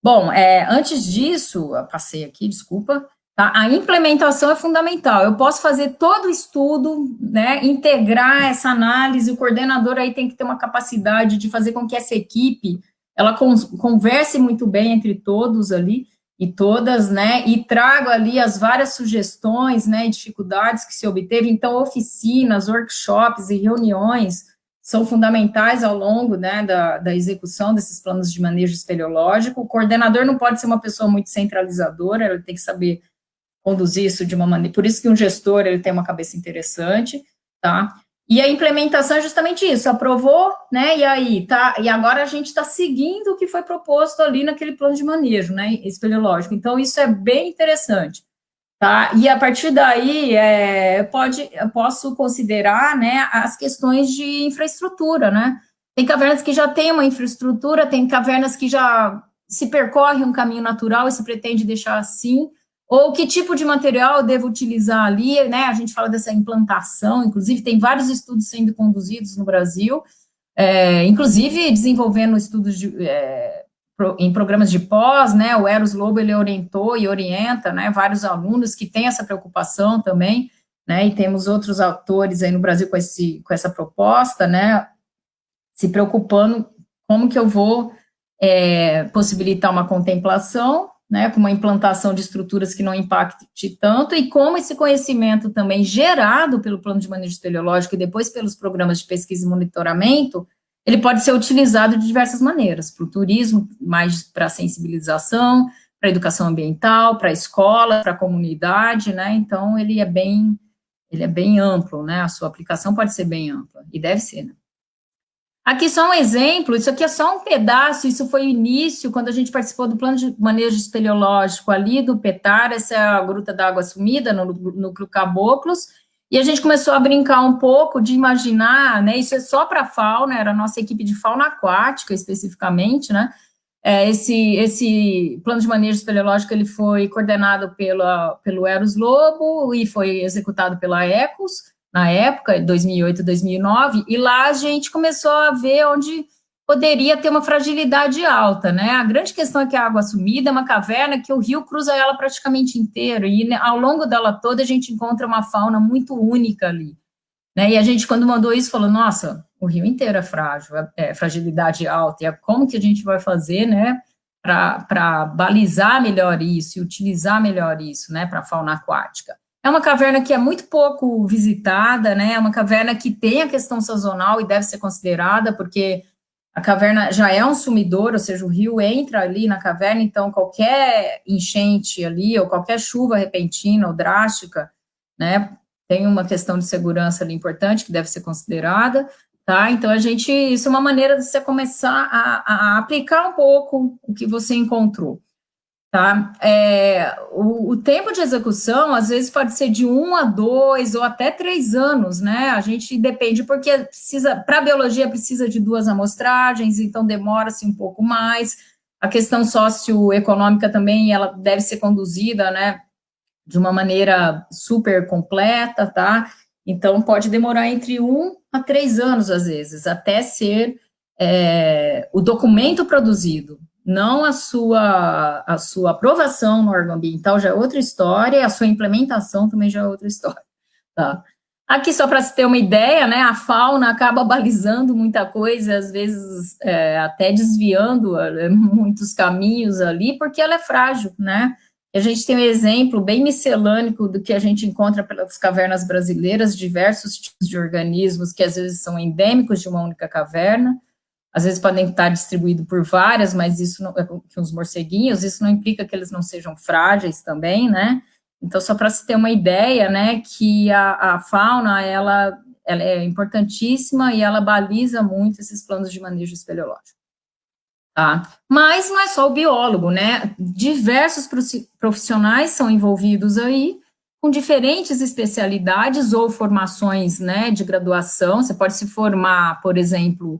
Bom, antes disso, eu passei aqui, desculpa, tá? A implementação é fundamental. Eu posso fazer todo o estudo, né, integrar essa análise, o coordenador aí tem que ter uma capacidade de fazer com que essa equipe, ela converse muito bem entre todos ali, e todas, né, e traga ali as várias sugestões, né, e dificuldades que se obteve. Então, oficinas, workshops e reuniões são fundamentais ao longo, né, da execução desses planos de manejo espeleológico. O coordenador não pode ser uma pessoa muito centralizadora, ele tem que saber conduzir isso de uma maneira, por isso que um gestor, ele tem uma cabeça interessante, tá? E a implementação é justamente isso, aprovou, né, e aí, tá, e agora a gente está seguindo o que foi proposto ali naquele plano de manejo, né, espeleológico. Então, isso é bem interessante. Tá? E a partir daí, eu posso considerar, né, as questões de infraestrutura, né? Tem cavernas que já têm uma infraestrutura, tem cavernas que já se percorre um caminho natural e se pretende deixar assim, ou que tipo de material eu devo utilizar ali, né? A gente fala dessa implantação, inclusive tem vários estudos sendo conduzidos no Brasil, inclusive desenvolvendo estudos em programas de pós, né, o Eros Lobo, ele orientou e orienta, né, vários alunos que têm essa preocupação também, né, e temos outros autores aí no Brasil com essa proposta, né, se preocupando como que eu vou possibilitar uma contemplação, né, com uma implantação de estruturas que não impacte tanto, e como esse conhecimento também gerado pelo plano de manejo espeleológico e depois pelos programas de pesquisa e monitoramento, ele pode ser utilizado de diversas maneiras, para o turismo, mais para sensibilização, para educação ambiental, para a escola, para a comunidade, né, então ele é bem amplo, né, a sua aplicação pode ser bem ampla, e deve ser, né. Aqui só um exemplo, isso aqui é só um pedaço, isso foi o início, quando a gente participou do plano de manejo espeleológico ali do Petar, essa é a Gruta da Água Sumida, no núcleo Caboclos, e a gente começou a brincar um pouco de imaginar, né, isso é só para fauna, era a nossa equipe de fauna aquática, especificamente, né, esse plano de manejo espeleológico, ele foi coordenado pelo Eros Lobo e foi executado pela Ecos, na época, 2008, 2009, e lá a gente começou a ver onde poderia ter uma fragilidade alta, né? A grande questão é que a Água Sumida é uma caverna que o rio cruza ela praticamente inteiro, e ao longo dela toda a gente encontra uma fauna muito única ali, né? E a gente, quando mandou isso, falou, nossa, o rio inteiro é frágil, fragilidade alta, e como que a gente vai fazer, né, para balizar melhor isso e utilizar melhor isso, né, para a fauna aquática. É uma caverna que é muito pouco visitada, né? É uma caverna que tem a questão sazonal e deve ser considerada, porque a caverna já é um sumidor, ou seja, o rio entra ali na caverna, então qualquer enchente ali, ou qualquer chuva repentina ou drástica, né, tem uma questão de segurança ali importante que deve ser considerada, tá? Então, isso é uma maneira de você começar a aplicar um pouco o que você encontrou. tá? O tempo de execução, às vezes, pode ser de 1 a 2 ou até 3 anos, né? A gente depende, porque precisa, para a biologia, precisa de 2 amostragens, então demora-se um pouco mais. A questão socioeconômica também, ela deve ser conduzida, né, de uma maneira super completa, tá? Então, pode demorar entre 1 a 3 anos, às vezes, até ser o documento produzido, não a sua aprovação no órgão ambiental já é outra história, a sua implementação também já é outra história, tá? Aqui, só para se ter uma ideia, né, a fauna acaba balizando muita coisa, às vezes até desviando muitos caminhos ali, porque ela é frágil, né? A gente tem um exemplo bem miscelânico do que a gente encontra pelas cavernas brasileiras, diversos tipos de organismos que às vezes são endêmicos de uma única caverna, às vezes podem estar distribuídos por várias, mas isso não, os morceguinhos, isso não implica que eles não sejam frágeis também, né? Então, só para se ter uma ideia, né, que a fauna, ela é importantíssima e ela baliza muito esses planos de manejo espeleológico. Tá? Mas não é só o biólogo, né? Diversos profissionais são envolvidos aí, com diferentes especialidades ou formações, né, de graduação. Você pode se formar, por exemplo,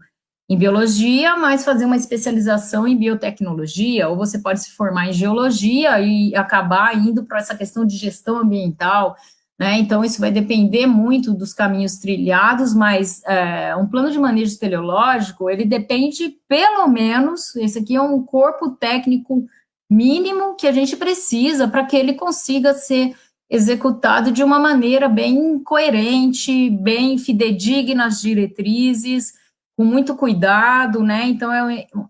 em biologia, mas fazer uma especialização em biotecnologia, ou você pode se formar em geologia e acabar indo para essa questão de gestão ambiental, né? Então, isso vai depender muito dos caminhos trilhados, mas um plano de manejo espeleológico, ele depende, pelo menos, esse aqui é um corpo técnico mínimo que a gente precisa para que ele consiga ser executado de uma maneira bem coerente, bem fidedigna às diretrizes, com muito cuidado, né? Então,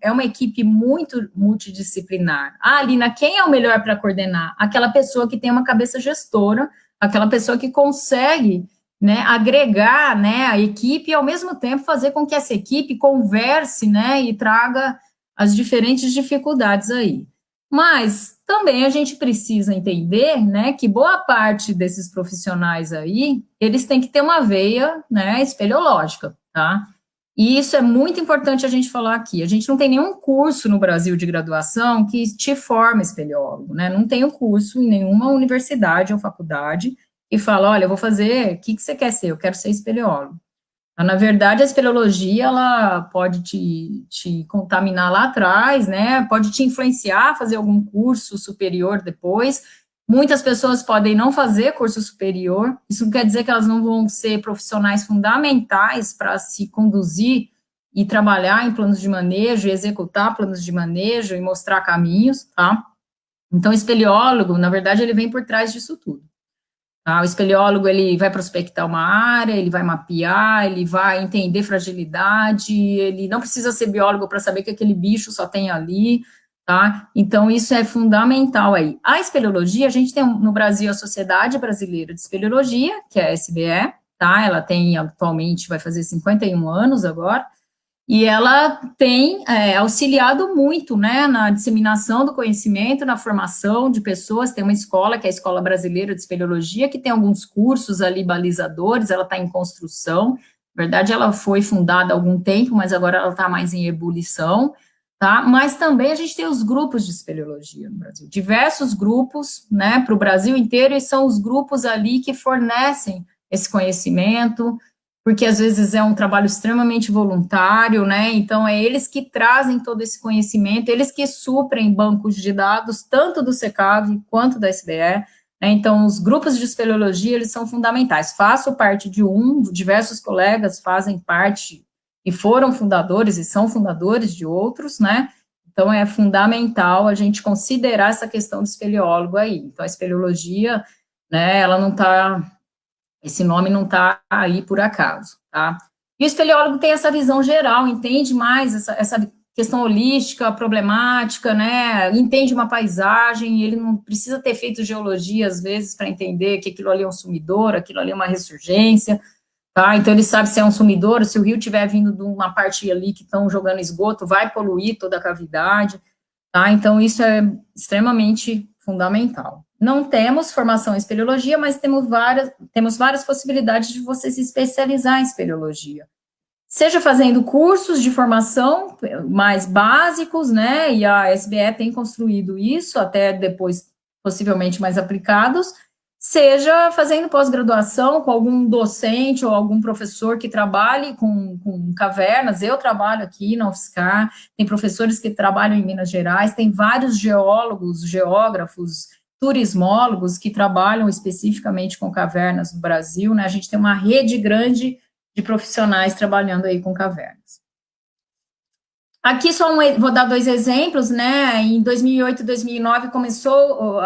é uma equipe muito multidisciplinar. Ah, Alina, quem é o melhor para coordenar? Aquela pessoa que tem uma cabeça gestora, aquela pessoa que consegue, né, agregar, né, a equipe e, ao mesmo tempo, fazer com que essa equipe converse, né, e traga as diferentes dificuldades aí. Mas também a gente precisa entender, né, que boa parte desses profissionais aí, eles têm que ter uma veia, né, espeleológica, tá? E isso é muito importante a gente falar aqui. A gente não tem nenhum curso no Brasil de graduação que te forma espeleólogo, né? Não tem um curso em nenhuma universidade ou faculdade que fala, olha, eu vou fazer, o que você quer ser? Eu quero ser espeleólogo. Na verdade, a espeleologia, ela pode te contaminar lá atrás, né? Pode te influenciar a fazer algum curso superior depois. Muitas pessoas podem não fazer curso superior, isso não quer dizer que elas não vão ser profissionais fundamentais para se conduzir e trabalhar em planos de manejo, e executar planos de manejo e mostrar caminhos, tá? Então, o espeleólogo, na verdade, ele vem por trás disso tudo. Tá? O espeleólogo, ele vai prospectar uma área, ele vai mapear, ele vai entender fragilidade, ele não precisa ser biólogo para saber que aquele bicho só tem ali, tá? Então, isso é fundamental aí. A espeleologia, a gente tem no Brasil a Sociedade Brasileira de Espeleologia, que é a SBE, tá? Ela tem atualmente, vai fazer 51 anos agora, e ela tem auxiliado muito, né, na disseminação do conhecimento, na formação de pessoas. Tem uma escola, que é a Escola Brasileira de Espeleologia, que tem alguns cursos ali balizadores, ela está em construção. Na verdade, ela foi fundada há algum tempo, mas agora ela está mais em ebulição, tá? Mas também a gente tem os grupos de espeleologia no Brasil, diversos grupos, né, para o Brasil inteiro, e são os grupos ali que fornecem esse conhecimento, porque às vezes é um trabalho extremamente voluntário, né? Então, é eles que trazem todo esse conhecimento, eles que suprem bancos de dados, tanto do SECAV quanto da SBE, né? Então, os grupos de espeleologia, eles são fundamentais. Faço parte de diversos colegas fazem parte e foram fundadores e são fundadores de outros, né? Então, é fundamental a gente considerar essa questão do espeleólogo aí. Então, a espeleologia, né, ela não está... Esse nome não está aí por acaso, tá? E o espeleólogo tem essa visão geral, entende mais essa questão holística, problemática, né? Entende uma paisagem, ele não precisa ter feito geologia, às vezes, para entender que aquilo ali é um sumidor, aquilo ali é uma ressurgência, tá? Então, ele sabe se é um sumidor, se o rio estiver vindo de uma parte ali que estão jogando esgoto, vai poluir toda a cavidade, tá? Então, isso é extremamente fundamental. Não temos formação em espeleologia, mas temos várias possibilidades de você se especializar em espeleologia. seja fazendo cursos de formação mais básicos, né, e a SBE tem construído isso, até depois possivelmente mais aplicados, seja fazendo pós-graduação com algum docente ou algum professor que trabalhe com cavernas. Eu trabalho aqui na UFSCar, tem professores que trabalham em Minas Gerais, tem vários geólogos, geógrafos, turismólogos que trabalham especificamente com cavernas no Brasil, né, a gente tem uma rede grande de profissionais trabalhando aí com cavernas. Aqui só vou dar 2 exemplos, né, em 2008 e 2009 começou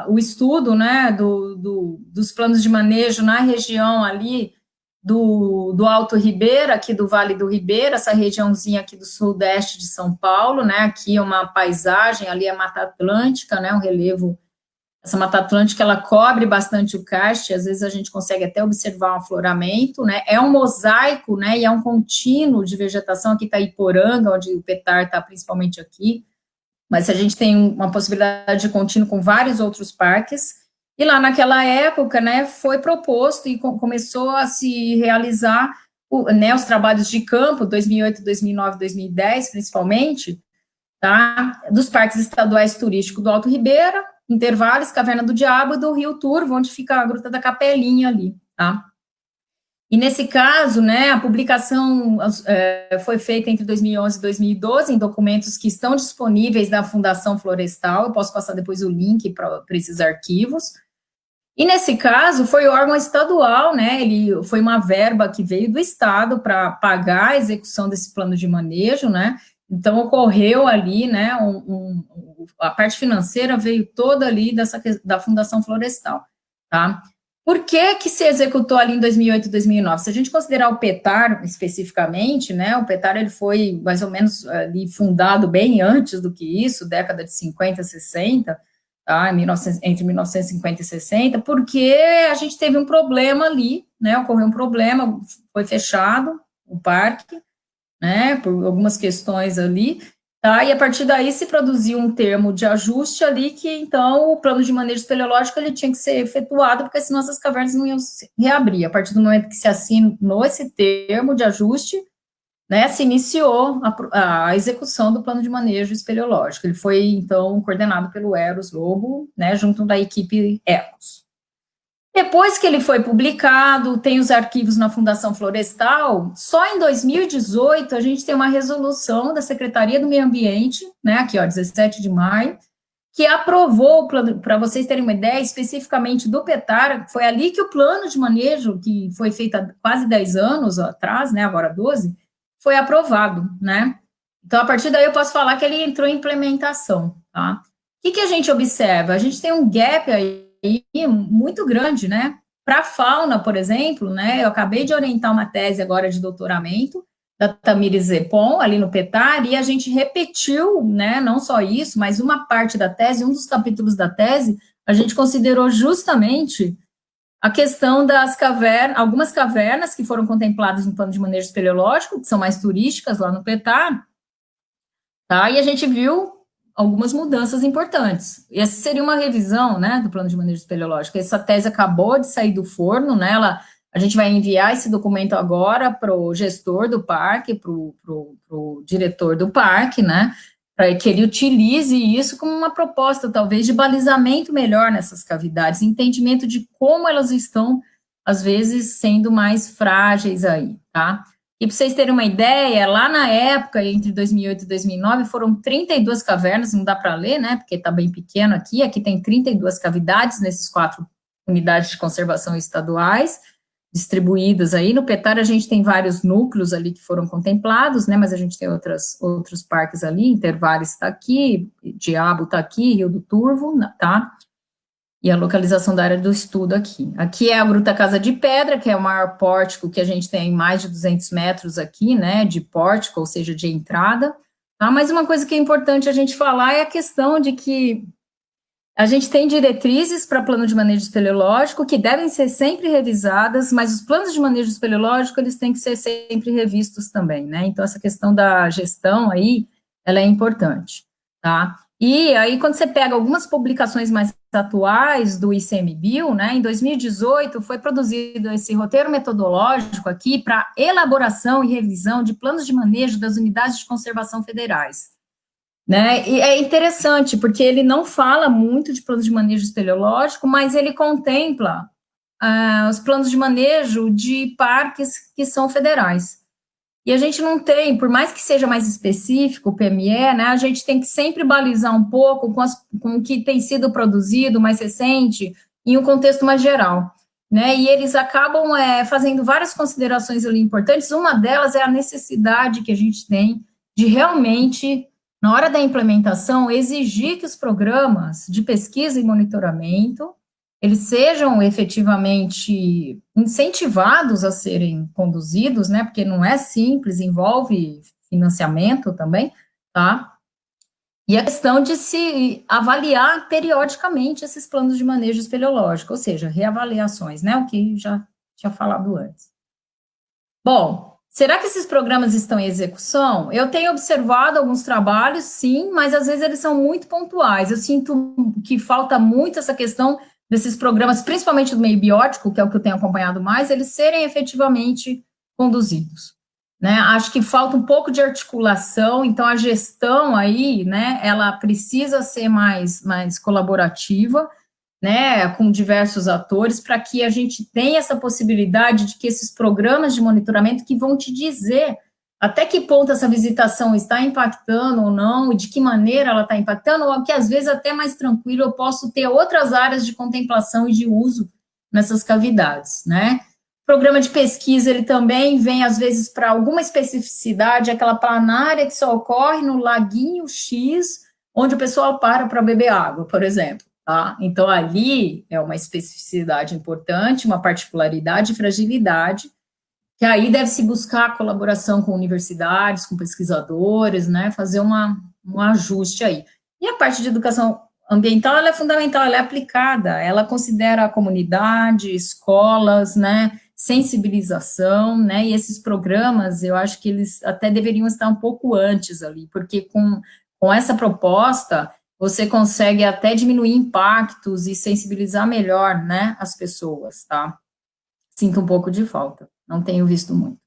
o estudo, né, dos planos de manejo na região ali do Alto Ribeira, aqui do Vale do Ribeira, essa regiãozinha aqui do sudeste de São Paulo, né, aqui é uma paisagem, ali é Mata Atlântica, né, um relevo. Essa Mata Atlântica, ela cobre bastante o karst, às vezes a gente consegue até observar um afloramento, né, é um mosaico, né, e é um contínuo de vegetação, aqui está Iporanga, onde o Petar está principalmente aqui, mas a gente tem uma possibilidade de contínuo com vários outros parques, e lá naquela época, né, foi proposto e começou a se realizar, né, os trabalhos de campo, 2008, 2009, 2010, principalmente, tá, dos parques estaduais turísticos do Alto Ribeira, Intervalos, Caverna do Diabo e do Rio Turvo, onde fica a Gruta da Capelinha ali, tá? E nesse caso, né, a publicação foi feita entre 2011 e 2012 em documentos que estão disponíveis na Fundação Florestal, eu posso passar depois o link para esses arquivos. E nesse caso foi o órgão estadual, né, foi uma verba que veio do Estado para pagar a execução desse plano de manejo, né, então ocorreu ali, né, a parte financeira veio toda ali da Fundação Florestal, tá? Por que se executou ali em 2008 e 2009? Se a gente considerar o Petar especificamente, né, o Petar ele foi mais ou menos ali fundado bem antes do que isso, década de 50, 60, tá, entre 1950 e 60, porque a gente teve um problema ali, né, ocorreu um problema, foi fechado o parque, né, por algumas questões ali, tá, e a partir daí se produziu um termo de ajuste ali, que então o plano de manejo espeleológico ele tinha que ser efetuado, porque senão essas cavernas não iam se reabrir. A partir do momento que se assinou esse termo de ajuste, né, se iniciou a execução do plano de manejo espeleológico. Ele foi, então, coordenado pelo Eros Lobo, né, junto da equipe ECOS. Depois que ele foi publicado, tem os arquivos na Fundação Florestal, só em 2018 a gente tem uma resolução da Secretaria do Meio Ambiente, né, aqui, ó, 17 de maio, que aprovou o plano, para vocês terem uma ideia, especificamente do Petar, foi ali que o plano de manejo, que foi feito há quase 10 anos atrás, né, agora 12, foi aprovado, né? Então, a partir daí eu posso falar que ele entrou em implementação, tá? O que a gente observa? A gente tem um gap aí muito grande, né? Para a fauna, por exemplo, né? Eu acabei de orientar uma tese agora de doutoramento da Tamires Zepon, ali no Petar, e a gente repetiu, né, não só isso, mas uma parte da tese, um dos capítulos da tese, a gente considerou justamente a questão das cavernas, algumas cavernas que foram contempladas no plano de manejo espeleológico, que são mais turísticas lá no Petar, tá, e a gente viu algumas mudanças importantes. E essa seria uma revisão, né, do plano de manejo espeleológico. Essa tese acabou de sair do forno, né, a gente vai enviar esse documento agora para o gestor do parque, para o diretor do parque, né, para que ele utilize isso como uma proposta, talvez, de balizamento melhor nessas cavidades, entendimento de como elas estão, às vezes, sendo mais frágeis aí, tá? E para vocês terem uma ideia, lá na época, entre 2008 e 2009, foram 32 cavernas, não dá para ler, né, porque está bem pequeno aqui tem 32 cavidades nesses 4 unidades de conservação estaduais, distribuídas aí. No Petar a gente tem vários núcleos ali que foram contemplados, né, mas a gente tem outros parques ali, Intervalos está aqui, Diabo está aqui, Rio do Turvo, tá? E a localização da área do estudo aqui. Aqui é a Gruta Casa de Pedra, que é o maior pórtico que a gente tem, mais de 200 metros aqui, né, de pórtico, ou seja, de entrada, tá? Mas uma coisa que é importante a gente falar é a questão de que a gente tem diretrizes para plano de manejo espeleológico que devem ser sempre revisadas, mas os planos de manejo espeleológico, eles têm que ser sempre revistos também, né? Então, essa questão da gestão aí, ela é importante, tá? E aí, quando você pega algumas publicações mais atuais do ICMBio, né, em 2018 foi produzido esse roteiro metodológico aqui para elaboração e revisão de planos de manejo das unidades de conservação federais, né, e é interessante, porque ele não fala muito de planos de manejo espeleológico, mas ele contempla os planos de manejo de parques que são federais. E a gente não tem, por mais que seja mais específico o PME, né, a gente tem que sempre balizar um pouco com o que tem sido produzido mais recente, em um contexto mais geral, né, e eles acabam fazendo várias considerações ali importantes, uma delas é a necessidade que a gente tem de realmente, na hora da implementação, exigir que os programas de pesquisa e monitoramento eles sejam efetivamente incentivados a serem conduzidos, né, porque não é simples, envolve financiamento também, tá? E a questão de se avaliar periodicamente esses planos de manejo espeleológico, ou seja, reavaliações, né, o que já tinha falado antes. Bom, será que esses programas estão em execução? Eu tenho observado alguns trabalhos, sim, mas às vezes eles são muito pontuais. Eu sinto que falta muito essa questão desses programas, principalmente do meio biótico, que é o que eu tenho acompanhado mais, eles serem efetivamente conduzidos, né? Acho que falta um pouco de articulação, então a gestão aí, né, ela precisa ser mais colaborativa, né, com diversos atores, para que a gente tenha essa possibilidade de que esses programas de monitoramento que vão te dizer até que ponto essa visitação está impactando ou não, e de que maneira ela está impactando, ou que às vezes até mais tranquilo eu posso ter outras áreas de contemplação e de uso nessas cavidades, né. O programa de pesquisa, ele também vem, às vezes, para alguma especificidade, aquela planária que só ocorre no laguinho X, onde o pessoal para beber água, por exemplo. Tá? Então, ali é uma especificidade importante, uma particularidade e fragilidade, que aí deve-se buscar a colaboração com universidades, com pesquisadores, né, fazer um ajuste aí. E a parte de educação ambiental, ela é fundamental, ela é aplicada, ela considera a comunidade, escolas, né, sensibilização, né, e esses programas, eu acho que eles até deveriam estar um pouco antes ali, porque com essa proposta, você consegue até diminuir impactos e sensibilizar melhor, né, as pessoas, tá? Sinto um pouco de falta, não tenho visto muito.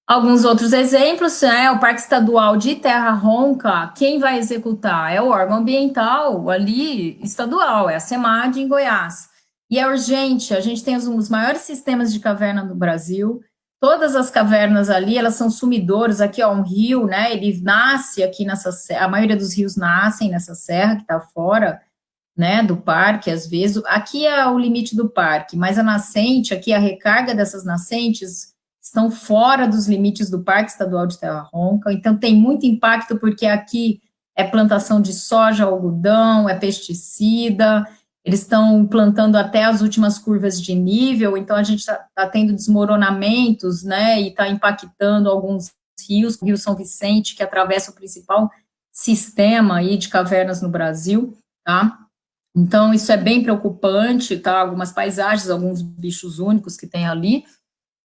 Alguns outros exemplos, o Parque Estadual de Terra Ronca, quem vai executar? É o órgão ambiental ali, estadual, é a SEMAD em Goiás. E é urgente, a gente tem os maiores sistemas de caverna do Brasil, todas as cavernas ali, elas são sumidouros, aqui ó, um rio, né, ele nasce aqui nessa serra, a maioria dos rios nascem nessa serra que está fora, né, do parque, às vezes, aqui é o limite do parque, mas a nascente, aqui a recarga dessas nascentes estão fora dos limites do Parque Estadual de Terra Ronca, então tem muito impacto porque aqui é plantação de soja, algodão, é pesticida, eles estão plantando até as últimas curvas de nível, então a gente está tendo desmoronamentos, né, e está impactando alguns rios, o Rio São Vicente, que atravessa o principal sistema aí de cavernas no Brasil, tá? Então, isso é bem preocupante, tá? Algumas paisagens, alguns bichos únicos que tem ali,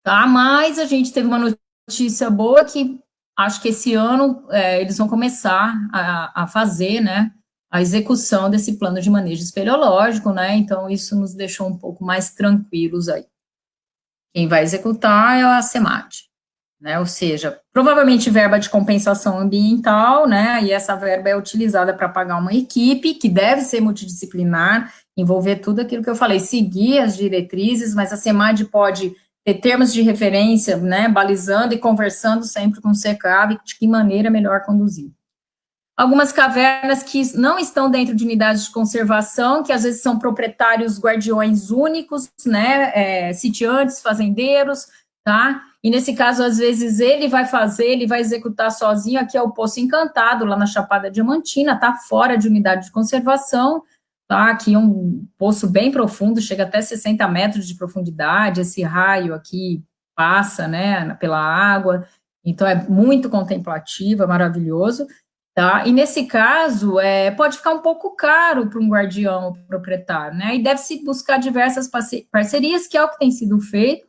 tá? Mas a gente teve uma notícia boa que acho que esse ano eles vão começar a fazer, né, a execução desse plano de manejo espeleológico, né? Então, isso nos deixou um pouco mais tranquilos aí. Quem vai executar é a SEMAD, né? Ou seja, provavelmente verba de compensação ambiental, né? E essa verba é utilizada para pagar uma equipe que deve ser multidisciplinar, envolver tudo aquilo que eu falei, seguir as diretrizes, mas a SEMAD pode ter termos de referência, né? Balizando e conversando sempre com o SECAV de que maneira é melhor conduzir. Algumas cavernas que não estão dentro de unidades de conservação, que às vezes são proprietários guardiões únicos, né, sitiantes, fazendeiros, tá? E nesse caso, às vezes, ele vai executar sozinho, aqui é o Poço Encantado, lá na Chapada Diamantina, tá fora de unidade de conservação, tá? Aqui é um poço bem profundo, chega até 60 metros de profundidade, esse raio aqui passa, né, pela água, então é muito contemplativo, é maravilhoso. Tá? E nesse caso, pode ficar um pouco caro para um guardião ou proprietário, né? E deve-se buscar diversas parcerias, que é o que tem sido feito.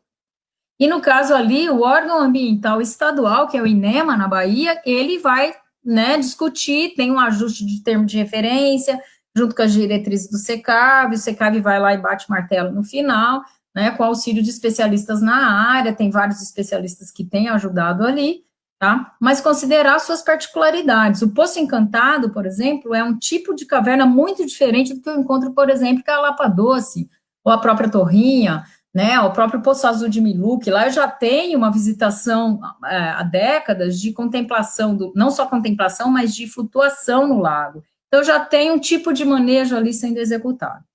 E no caso ali, o órgão ambiental estadual, que é o INEMA, na Bahia, ele vai, né, discutir, tem um ajuste de termo de referência, junto com as diretrizes do SECAV, o SECAV vai lá e bate martelo no final, né, com auxílio de especialistas na área, tem vários especialistas que têm ajudado ali, tá? Mas considerar suas particularidades. O Poço Encantado, por exemplo, é um tipo de caverna muito diferente do que eu encontro, por exemplo, com a Lapa Doce, ou a própria Torrinha, né, o próprio Poço Azul de Milu, que lá eu já tenho uma visitação há décadas de contemplação, não só contemplação, mas de flutuação no lago. Então, já tem um tipo de manejo ali sendo executado.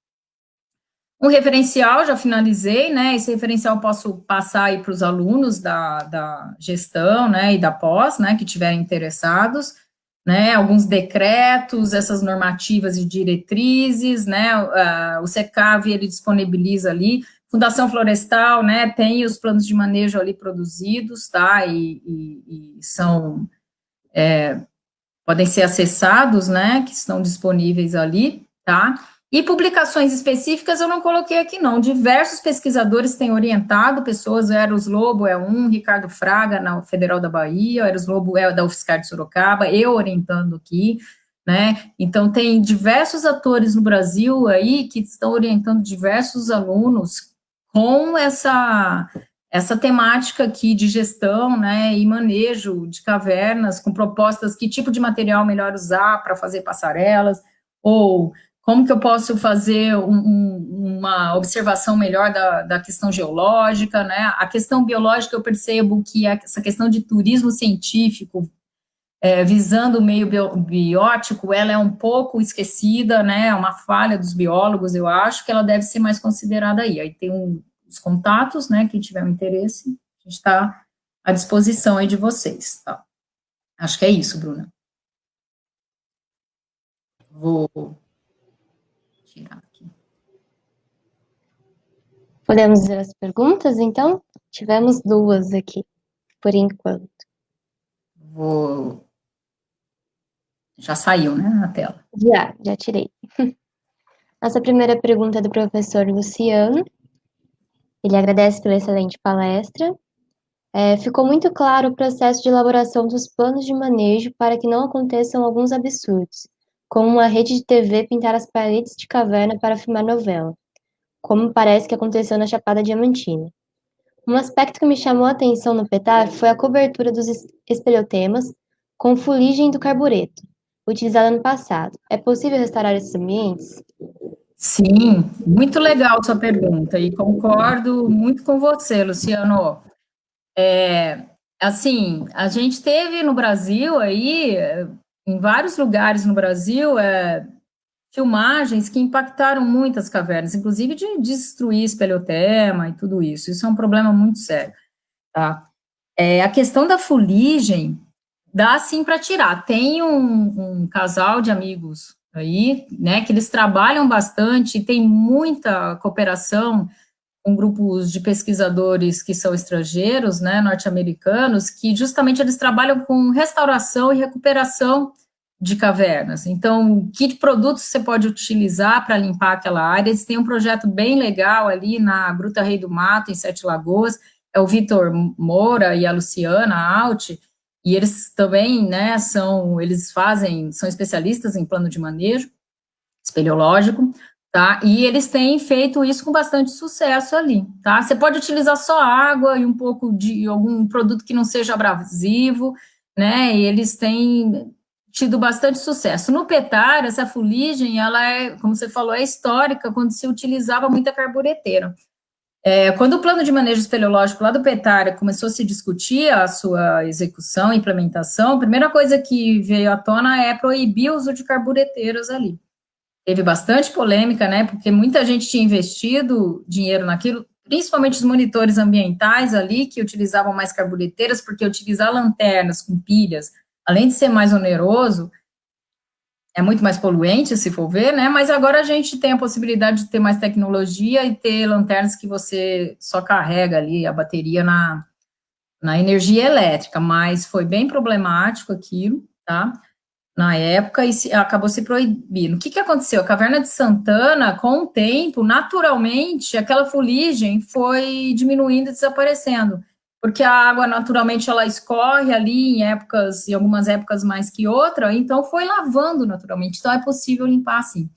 Um referencial, já finalizei, né, esse referencial eu posso passar aí para os alunos da gestão, né, e da pós, né, que estiverem interessados, né, alguns decretos, essas normativas e diretrizes, né, o SECAV, ele disponibiliza ali, Fundação Florestal, né, tem os planos de manejo ali produzidos, tá, e são, podem ser acessados, né, que estão disponíveis ali, tá, e publicações específicas eu não coloquei aqui não, diversos pesquisadores têm orientado pessoas, o Eros Lobo é um, Ricardo Fraga, na Federal da Bahia, o Eros Lobo é da UFSCar de Sorocaba, eu orientando aqui, né, então tem diversos atores no Brasil aí que estão orientando diversos alunos com essa temática aqui de gestão, né, e manejo de cavernas, com propostas, que tipo de material melhor usar para fazer passarelas, ou como que eu posso fazer uma observação melhor da questão geológica, né, a questão biológica eu percebo que essa questão de turismo científico, visando o meio biótico, ela é um pouco esquecida, né, é uma falha dos biólogos, eu acho que ela deve ser mais considerada aí tem os contatos, né, quem tiver um interesse, a gente está à disposição aí de vocês, tá? Acho que é isso, Bruna. Vou tirar aqui. Podemos ver as perguntas, então? Tivemos duas aqui, por enquanto. Já saiu, né, na tela. Já tirei. Nossa primeira pergunta é do professor Luciano. Ele agradece pela excelente palestra. Ficou muito claro o processo de elaboração dos planos de manejo para que não aconteçam alguns absurdos, como uma rede de TV pintar as paredes de caverna para filmar novela, como parece que aconteceu na Chapada Diamantina. Um aspecto que me chamou a atenção no PETAR foi a cobertura dos espeleotemas com fuligem do carbureto, utilizada no passado. É possível restaurar esses ambientes? Sim, muito legal sua pergunta, e concordo muito com você, Luciano. Assim, a gente teve no Brasil aí, em vários lugares no Brasil, filmagens que impactaram muitas cavernas, inclusive de destruir espeleotema e tudo isso. Isso é um problema muito sério, tá? A questão da fuligem dá sim para tirar. Tem um casal de amigos aí, né, que eles trabalham bastante, tem muita cooperação com grupos de pesquisadores que são estrangeiros, né, norte-americanos, que justamente eles trabalham com restauração e recuperação de cavernas. Então, que produtos você pode utilizar para limpar aquela área? Eles têm um projeto bem legal ali na Gruta Rei do Mato, em Sete Lagoas, é o Vitor Moura e a Luciana Alt, e eles também, né, são especialistas em plano de manejo espeleológico, tá? E eles têm feito isso com bastante sucesso ali, tá? Você pode utilizar só água e um pouco de algum produto que não seja abrasivo, né? E eles têm tido bastante sucesso. No PETAR, essa fuligem, ela é, como você falou, é histórica, quando se utilizava muita carbureteira. Quando o plano de manejo espeleológico lá do PETAR começou a se discutir a sua execução e implementação, a primeira coisa que veio à tona é proibir o uso de carbureteiras ali. Teve bastante polêmica, né, porque muita gente tinha investido dinheiro naquilo, principalmente os monitores ambientais ali, que utilizavam mais carbureteiras, porque utilizar lanternas com pilhas, além de ser mais oneroso, é muito mais poluente, se for ver, né, mas agora a gente tem a possibilidade de ter mais tecnologia e ter lanternas que você só carrega ali a bateria na energia elétrica, mas foi bem problemático aquilo, tá? Na época, e acabou se proibindo. O que aconteceu? A Caverna de Santana, com o tempo, naturalmente, aquela fuligem foi diminuindo e desaparecendo, porque a água, naturalmente, ela escorre ali em algumas épocas mais que outra, então foi lavando naturalmente, então é possível limpar assim.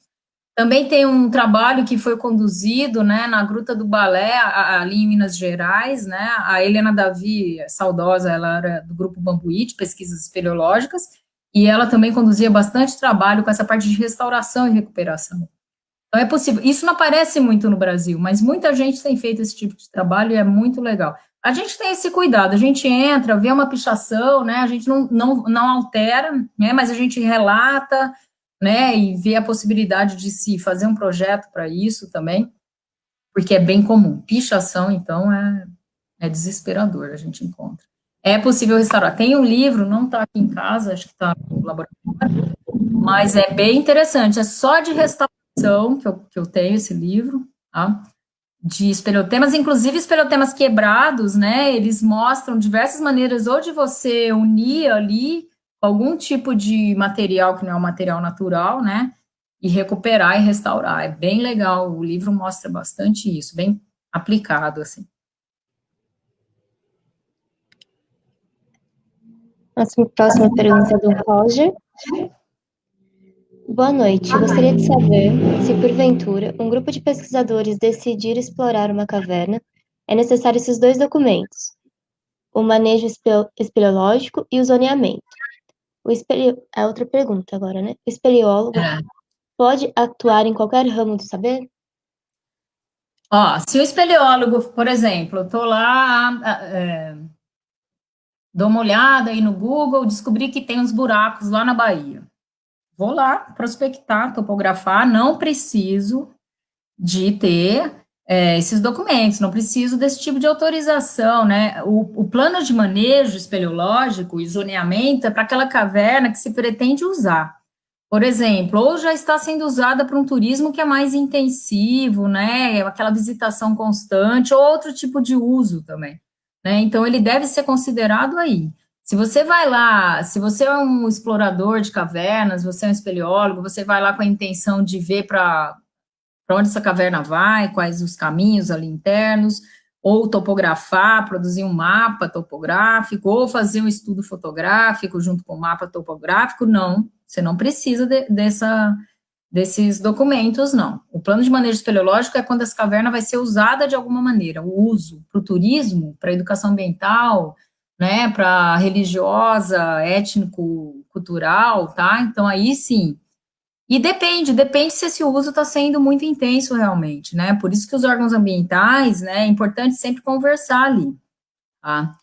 Também tem um trabalho que foi conduzido, né, na Gruta do Balé, ali em Minas Gerais, né, a Helena Davi, saudosa, ela era do Grupo Bambuí, de pesquisas espeleológicas, e ela também conduzia bastante trabalho com essa parte de restauração e recuperação. Então é possível, isso não aparece muito no Brasil, mas muita gente tem feito esse tipo de trabalho e é muito legal. A gente tem esse cuidado, a gente entra, vê uma pichação, né, a gente não altera, né, mas a gente relata, né, e vê a possibilidade de se fazer um projeto para isso também, porque é bem comum. Pichação, então, é desesperador, a gente encontra. É possível restaurar. Tem um livro, não está aqui em casa, acho que está no laboratório, mas é bem interessante, é só de restauração que eu tenho esse livro, tá? De espeleotemas, inclusive espeleotemas quebrados, né? Eles mostram diversas maneiras ou de você unir ali algum tipo de material que não é um material natural, né? E recuperar e restaurar. É bem legal, o livro mostra bastante isso, bem aplicado, assim. Nossa próxima pergunta é do Roger. Boa noite. Gostaria de saber se, porventura, um grupo de pesquisadores decidir explorar uma caverna, é necessário esses dois documentos: o manejo espeleológico e o zoneamento. A outra pergunta agora, né? O espeleólogo pode atuar em qualquer ramo do saber? Ó, se o espeleólogo, por exemplo, eu tô lá, dou uma olhada aí no Google, descobri que tem uns buracos lá na Bahia. Vou lá prospectar, topografar, não preciso de ter esses documentos, não preciso desse tipo de autorização, né? O plano de manejo espeleológico e zoneamento é para aquela caverna que se pretende usar. Por exemplo, ou já está sendo usada para um turismo que é mais intensivo, né? Aquela visitação constante, ou outro tipo de uso também, né? Então, ele deve ser considerado aí. Se você vai lá, se você é um explorador de cavernas, você é um espeleólogo, você vai lá com a intenção de ver para onde essa caverna vai, quais os caminhos ali internos, ou topografar, produzir um mapa topográfico, ou fazer um estudo fotográfico junto com o mapa topográfico, não, você não precisa desses documentos, não. O plano de manejo espeleológico é quando essa caverna vai ser usada de alguma maneira, o uso para o turismo, para a educação ambiental, né, para religiosa, étnico, cultural, tá? Então, aí sim, e depende se esse uso está sendo muito intenso realmente, né? Por isso que os órgãos ambientais, né, é importante sempre conversar ali, tá?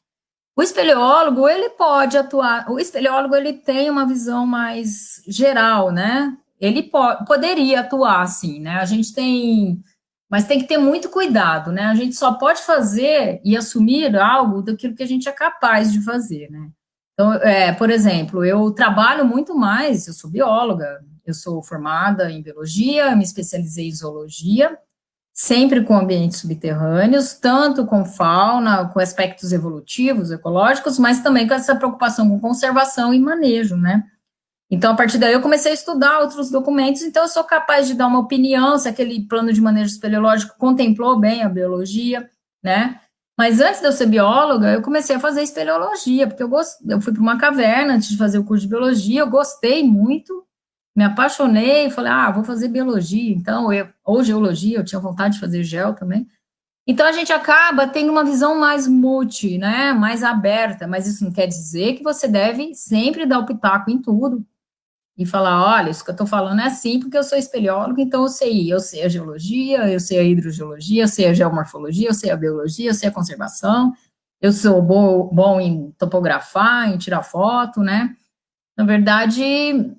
O espeleólogo, ele pode atuar, o espeleólogo, ele tem uma visão mais geral, né? Ele poderia atuar, assim, né? A gente tem, mas tem que ter muito cuidado, né? A gente só pode fazer e assumir algo daquilo que a gente é capaz de fazer, né? Então, por exemplo, eu trabalho muito mais, eu sou bióloga, eu sou formada em biologia, eu me especializei em zoologia, sempre com ambientes subterrâneos, tanto com fauna, com aspectos evolutivos, ecológicos, mas também com essa preocupação com conservação e manejo, né? Então, a partir daí, eu comecei a estudar outros documentos, então eu sou capaz de dar uma opinião se aquele plano de manejo espeleológico contemplou bem a biologia, né? Mas antes de eu ser bióloga, eu comecei a fazer espeleologia, porque eu fui para uma caverna antes de fazer o curso de biologia, eu gostei muito, me apaixonei, falei, vou fazer biologia, então, ou geologia, eu tinha vontade de fazer geo também. Então, a gente acaba tendo uma visão mais multi, né, mais aberta, mas isso não quer dizer que você deve sempre dar o pitaco em tudo, e falar, olha, isso que eu estou falando é assim, porque eu sou espeleólogo, então eu sei a geologia, eu sei a hidrogeologia, eu sei a geomorfologia, eu sei a biologia, eu sei a conservação, eu sou bom em topografar, em tirar foto, né? Na verdade,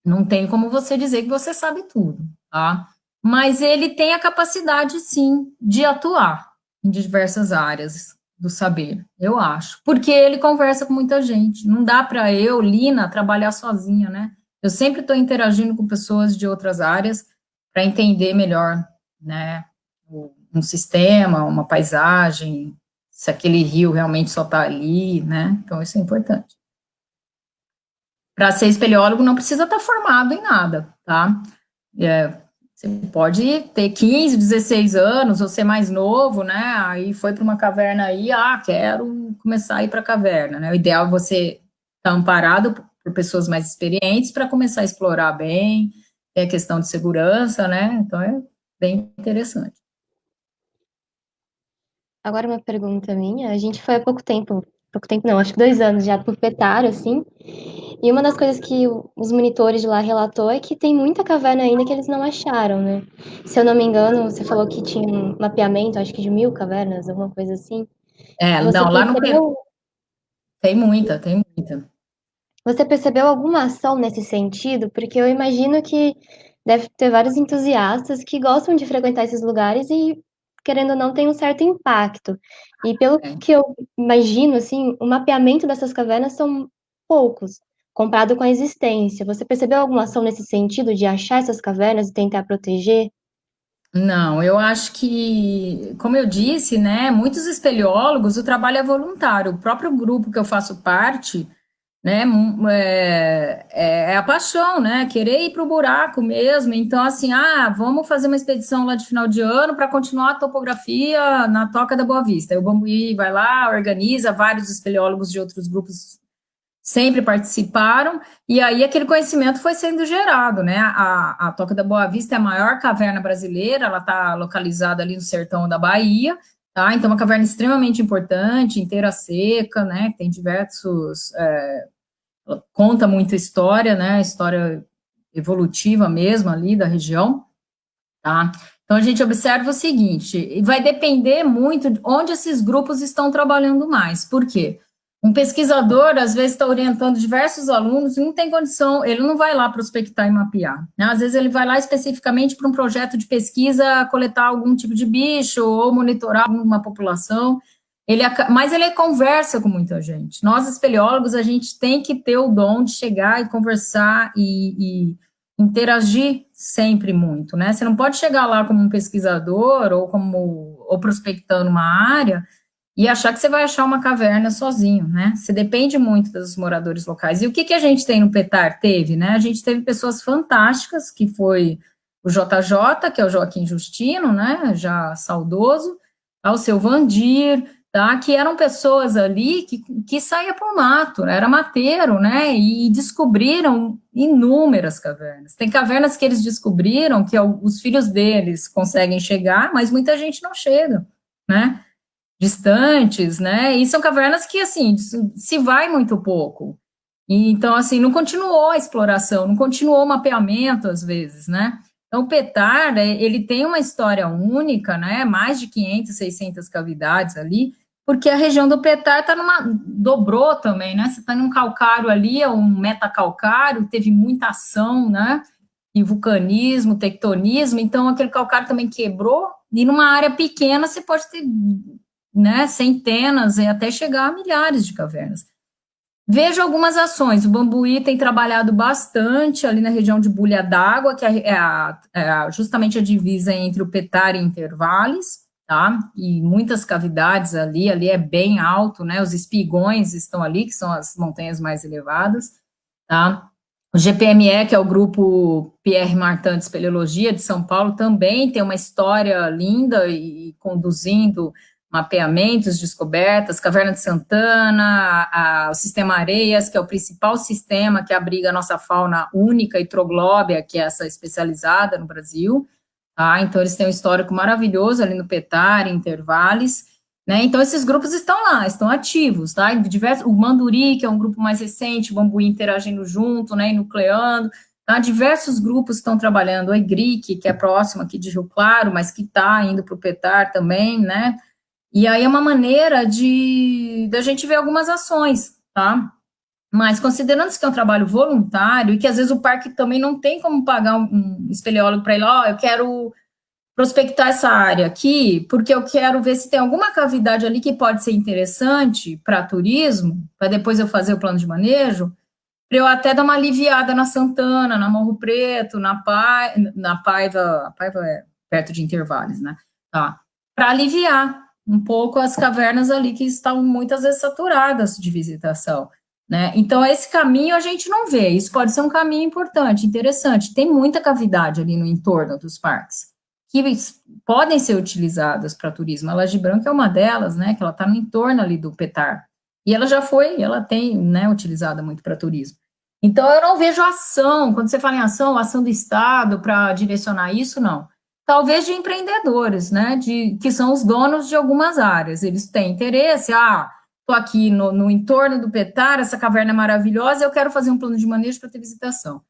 não tem como você dizer que você sabe tudo, tá? Mas ele tem a capacidade, sim, de atuar em diversas áreas do saber, eu acho. Porque ele conversa com muita gente. Não dá para eu, Lina, trabalhar sozinha, né? Eu sempre estou interagindo com pessoas de outras áreas para entender melhor, né? Um sistema, uma paisagem, se aquele rio realmente só está ali, né? Então, isso é importante. Para ser espeleólogo não precisa estar formado em nada, tá? Você pode ter 15, 16 anos, ou ser mais novo, né? Aí foi para uma caverna aí, quero começar a ir para a caverna, né? O ideal é você estar amparado por pessoas mais experientes para começar a explorar bem, é questão de segurança, né? Então é bem interessante. Agora uma pergunta minha. A gente foi há pouco tempo não, acho que 2 anos já por Petar, assim. E uma das coisas que os monitores de lá relatou é que tem muita caverna ainda que eles não acharam, né? Se eu não me engano, você falou que tinha um mapeamento, acho que de 1.000 cavernas, alguma coisa assim. Você Não, lá no Peru percebeu, tem muita. você percebeu alguma ação nesse sentido? Porque eu imagino que deve ter vários entusiastas que gostam de frequentar esses lugares e, querendo ou não, tem um certo impacto. E pelo É. que eu imagino, assim, o mapeamento dessas cavernas são poucos, comparado com a existência. Você percebeu alguma ação nesse sentido de achar essas cavernas e tentar proteger? Não, eu acho que, como eu disse, né, muitos espeleólogos, o trabalho é voluntário. O próprio grupo que eu faço parte, né, é a paixão, né, querer ir para o buraco mesmo. Então, assim, vamos fazer uma expedição lá de final de ano para continuar a topografia na Toca da Boa Vista. Aí o Bambuí vai lá, organiza, vários espeleólogos de outros grupos sempre participaram, e aí aquele conhecimento foi sendo gerado, né? A Toca da Boa Vista é a maior caverna brasileira, ela está localizada ali no sertão da Bahia, tá? Então, é uma caverna extremamente importante, inteira seca, né? Tem diversos. Conta muita história, né? História evolutiva mesmo ali da região, tá? Então, a gente observa o seguinte, e vai depender muito de onde esses grupos estão trabalhando mais. Por quê? Um pesquisador, às vezes, está orientando diversos alunos e não tem condição, ele não vai lá prospectar e mapear, né? Às vezes, ele vai lá especificamente para um projeto de pesquisa, coletar algum tipo de bicho ou monitorar uma população. Mas ele conversa com muita gente. Nós, espeleólogos, a gente tem que ter o dom de chegar e conversar e interagir sempre muito, né? Você não pode chegar lá como um pesquisador ou prospectando uma área e achar que você vai achar uma caverna sozinho, né? Você depende muito dos moradores locais. E o que que a gente tem no Petar? Teve, né? A gente teve pessoas fantásticas, que foi o JJ, que é o Joaquim Justino, né? Já saudoso, ao seu Vandir, tá? Que eram pessoas ali que saía para o mato, né? Era mateiro, né? E descobriram inúmeras cavernas. Tem cavernas que eles descobriram que os filhos deles conseguem chegar, mas muita gente não chega, né? Distantes, né? E são cavernas que, assim, se vai muito pouco. E, então, assim, não continuou a exploração, não continuou o mapeamento, às vezes, né? Então, o Petar, ele tem uma história única, né? Mais de 500, 600 cavidades ali, porque a região do Petar dobrou também, né? Você está num calcário ali, é um metacalcário, teve muita ação, né? E vulcanismo, tectonismo, então aquele calcário também quebrou, e numa área pequena você pode ter, né, centenas e até chegar a milhares de cavernas. Vejo algumas ações. O Bambuí tem trabalhado bastante ali na região de Bulha d'Água, que justamente a divisa entre o Petar e Intervales, tá? E muitas cavidades ali é bem alto, né? Os espigões estão ali, que são as montanhas mais elevadas, tá? O GPME, que é o grupo Pierre Martin de Espeleologia de São Paulo, também tem uma história linda e conduzindo mapeamentos, descobertas, Caverna de Santana, o Sistema Areias, que é o principal sistema que abriga a nossa fauna única e troglóbia, que é essa especializada no Brasil, tá? Então, eles têm um histórico maravilhoso ali no Petar, em Intervales, né? Então, esses grupos estão lá, estão ativos, tá? O Manduri, que é um grupo mais recente, o Bambuí interagindo junto, né, e nucleando, tá? Diversos grupos estão trabalhando, o EGRIC, que é próximo aqui de Rio Claro, mas que está indo para o Petar também, né? E aí é uma maneira de da gente ver algumas ações, tá? Mas considerando que é um trabalho voluntário e que às vezes o parque também não tem como pagar um espeleólogo para ele, eu quero prospectar essa área aqui, porque eu quero ver se tem alguma cavidade ali que pode ser interessante para turismo, para depois eu fazer o plano de manejo, para eu até dar uma aliviada na Santana, na Morro Preto, na Paiva, a Paiva é perto de Intervalos, né? Tá. Para aliviar um pouco as cavernas ali que estão muitas vezes saturadas de visitação, né? Então, esse caminho a gente não vê, isso pode ser um caminho importante, interessante. Tem muita cavidade ali no entorno dos parques, que podem ser utilizadas para turismo. A Laje Branca é uma delas, né? Que ela está no entorno ali do Petar. E ela já foi, ela tem, né, utilizada muito para turismo. Então, eu não vejo ação, quando você fala em ação, ação do Estado para direcionar isso, não. Talvez de empreendedores, né, que são os donos de algumas áreas. Eles têm interesse, estou aqui no entorno do Petar, essa caverna é maravilhosa, eu quero fazer um plano de manejo para ter visitação.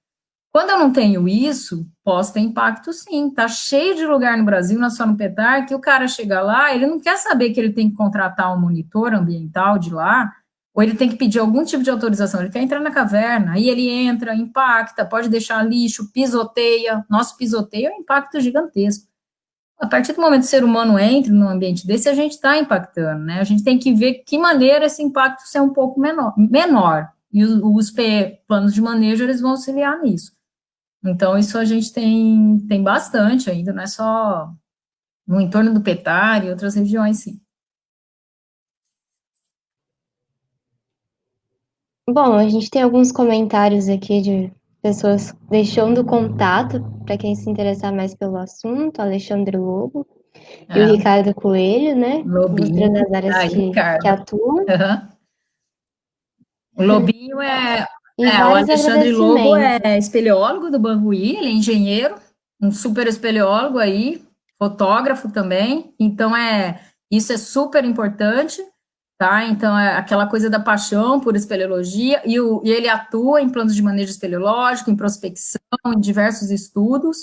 Quando eu não tenho isso, posso ter impacto sim. Tá cheio de lugar no Brasil, não é só no Petar, que o cara chega lá, ele não quer saber que ele tem que contratar um monitor ambiental de lá, ou ele tem que pedir algum tipo de autorização, ele quer entrar na caverna, aí ele entra, impacta, pode deixar lixo, pisoteia. Nosso pisoteio é um impacto gigantesco. A partir do momento que o ser humano entra num ambiente desse, a gente está impactando, né? A gente tem que ver que maneira esse impacto ser um pouco menor. E os planos de manejo, eles vão auxiliar nisso. Então, isso a gente tem bastante ainda, não é só no entorno do Petar e outras regiões, sim. Bom, a gente tem alguns comentários aqui de pessoas deixando contato para quem se interessar mais pelo assunto, Alexandre Lobo e o É, Ricardo Coelho, né? Lobinho, Mostrando as áreas que Ricardo. atuam. Uhum. O Lobinho E o vários Alexandre Lobo é agradecimentos. espeleólogo do Banruí, ele é engenheiro, um super espeleólogo aí, fotógrafo também, então isso é super importante, tá? Então é aquela coisa da paixão por espeleologia, e ele atua em planos de manejo espeleológico, em prospecção, em diversos estudos,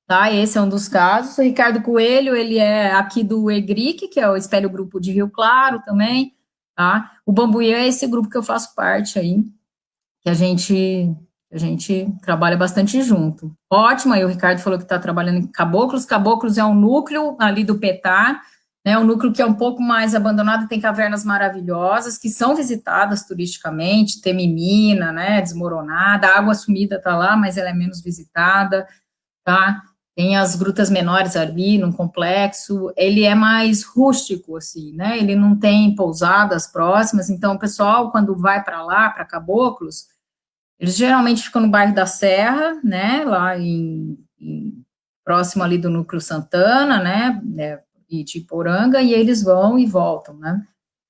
tá? Esse é um dos casos. O Ricardo Coelho, ele é aqui do EGRIC, que é o Espelho Grupo de Rio Claro também, tá? O Bambuí é esse grupo que eu faço parte aí, que a gente trabalha bastante junto. Ótimo, aí o Ricardo falou que está trabalhando em Caboclos. Caboclos é um núcleo ali do Petar, né, um núcleo que é um pouco mais abandonado, tem cavernas maravilhosas, que são visitadas turisticamente, Temimina, né, desmoronada, a água sumida está lá, mas ela é menos visitada, tá? Tem as grutas menores ali, num complexo, ele é mais rústico, assim, né, ele não tem pousadas próximas, então o pessoal, quando vai para lá, para Caboclos, eles geralmente ficam no bairro da Serra, né, lá próximo ali do Núcleo Santana, né, e de Iporanga, e eles vão e voltam, né.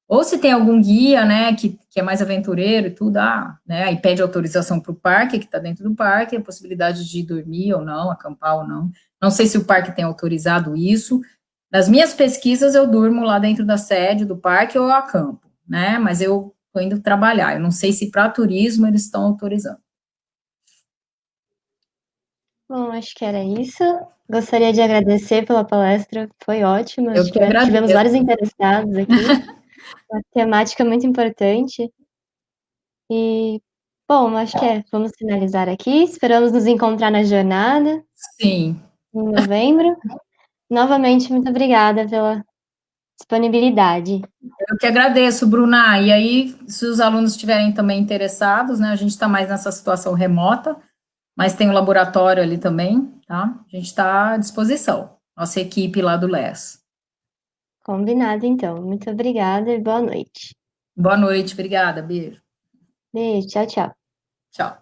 Ou se tem algum guia, né, que é mais aventureiro e tudo, né, aí pede autorização para o parque, que está dentro do parque, a possibilidade de dormir ou não, acampar ou não. Não sei se o parque tem autorizado isso. Nas minhas pesquisas, eu durmo lá dentro da sede do parque ou eu acampo, né, mas eu estou indo trabalhar. Eu não sei se para turismo eles estão autorizando. Bom, acho que era isso. Gostaria de agradecer pela palestra, foi ótima. Eu que Tivemos agradeço. vários interessados aqui, uma temática muito importante. E, bom, acho que vamos finalizar aqui. Esperamos nos encontrar na jornada Sim, em novembro. Novamente, muito obrigada pela disponibilidade. eu que agradeço, Bruna. E aí, se os alunos estiverem também interessados, né, a gente está mais nessa situação remota, mas tem o laboratório ali também, tá? A gente está à disposição, nossa equipe lá do LES. Combinado, então. Muito obrigada e boa noite. Boa noite, obrigada, beijo. Beijo, tchau, tchau. Tchau.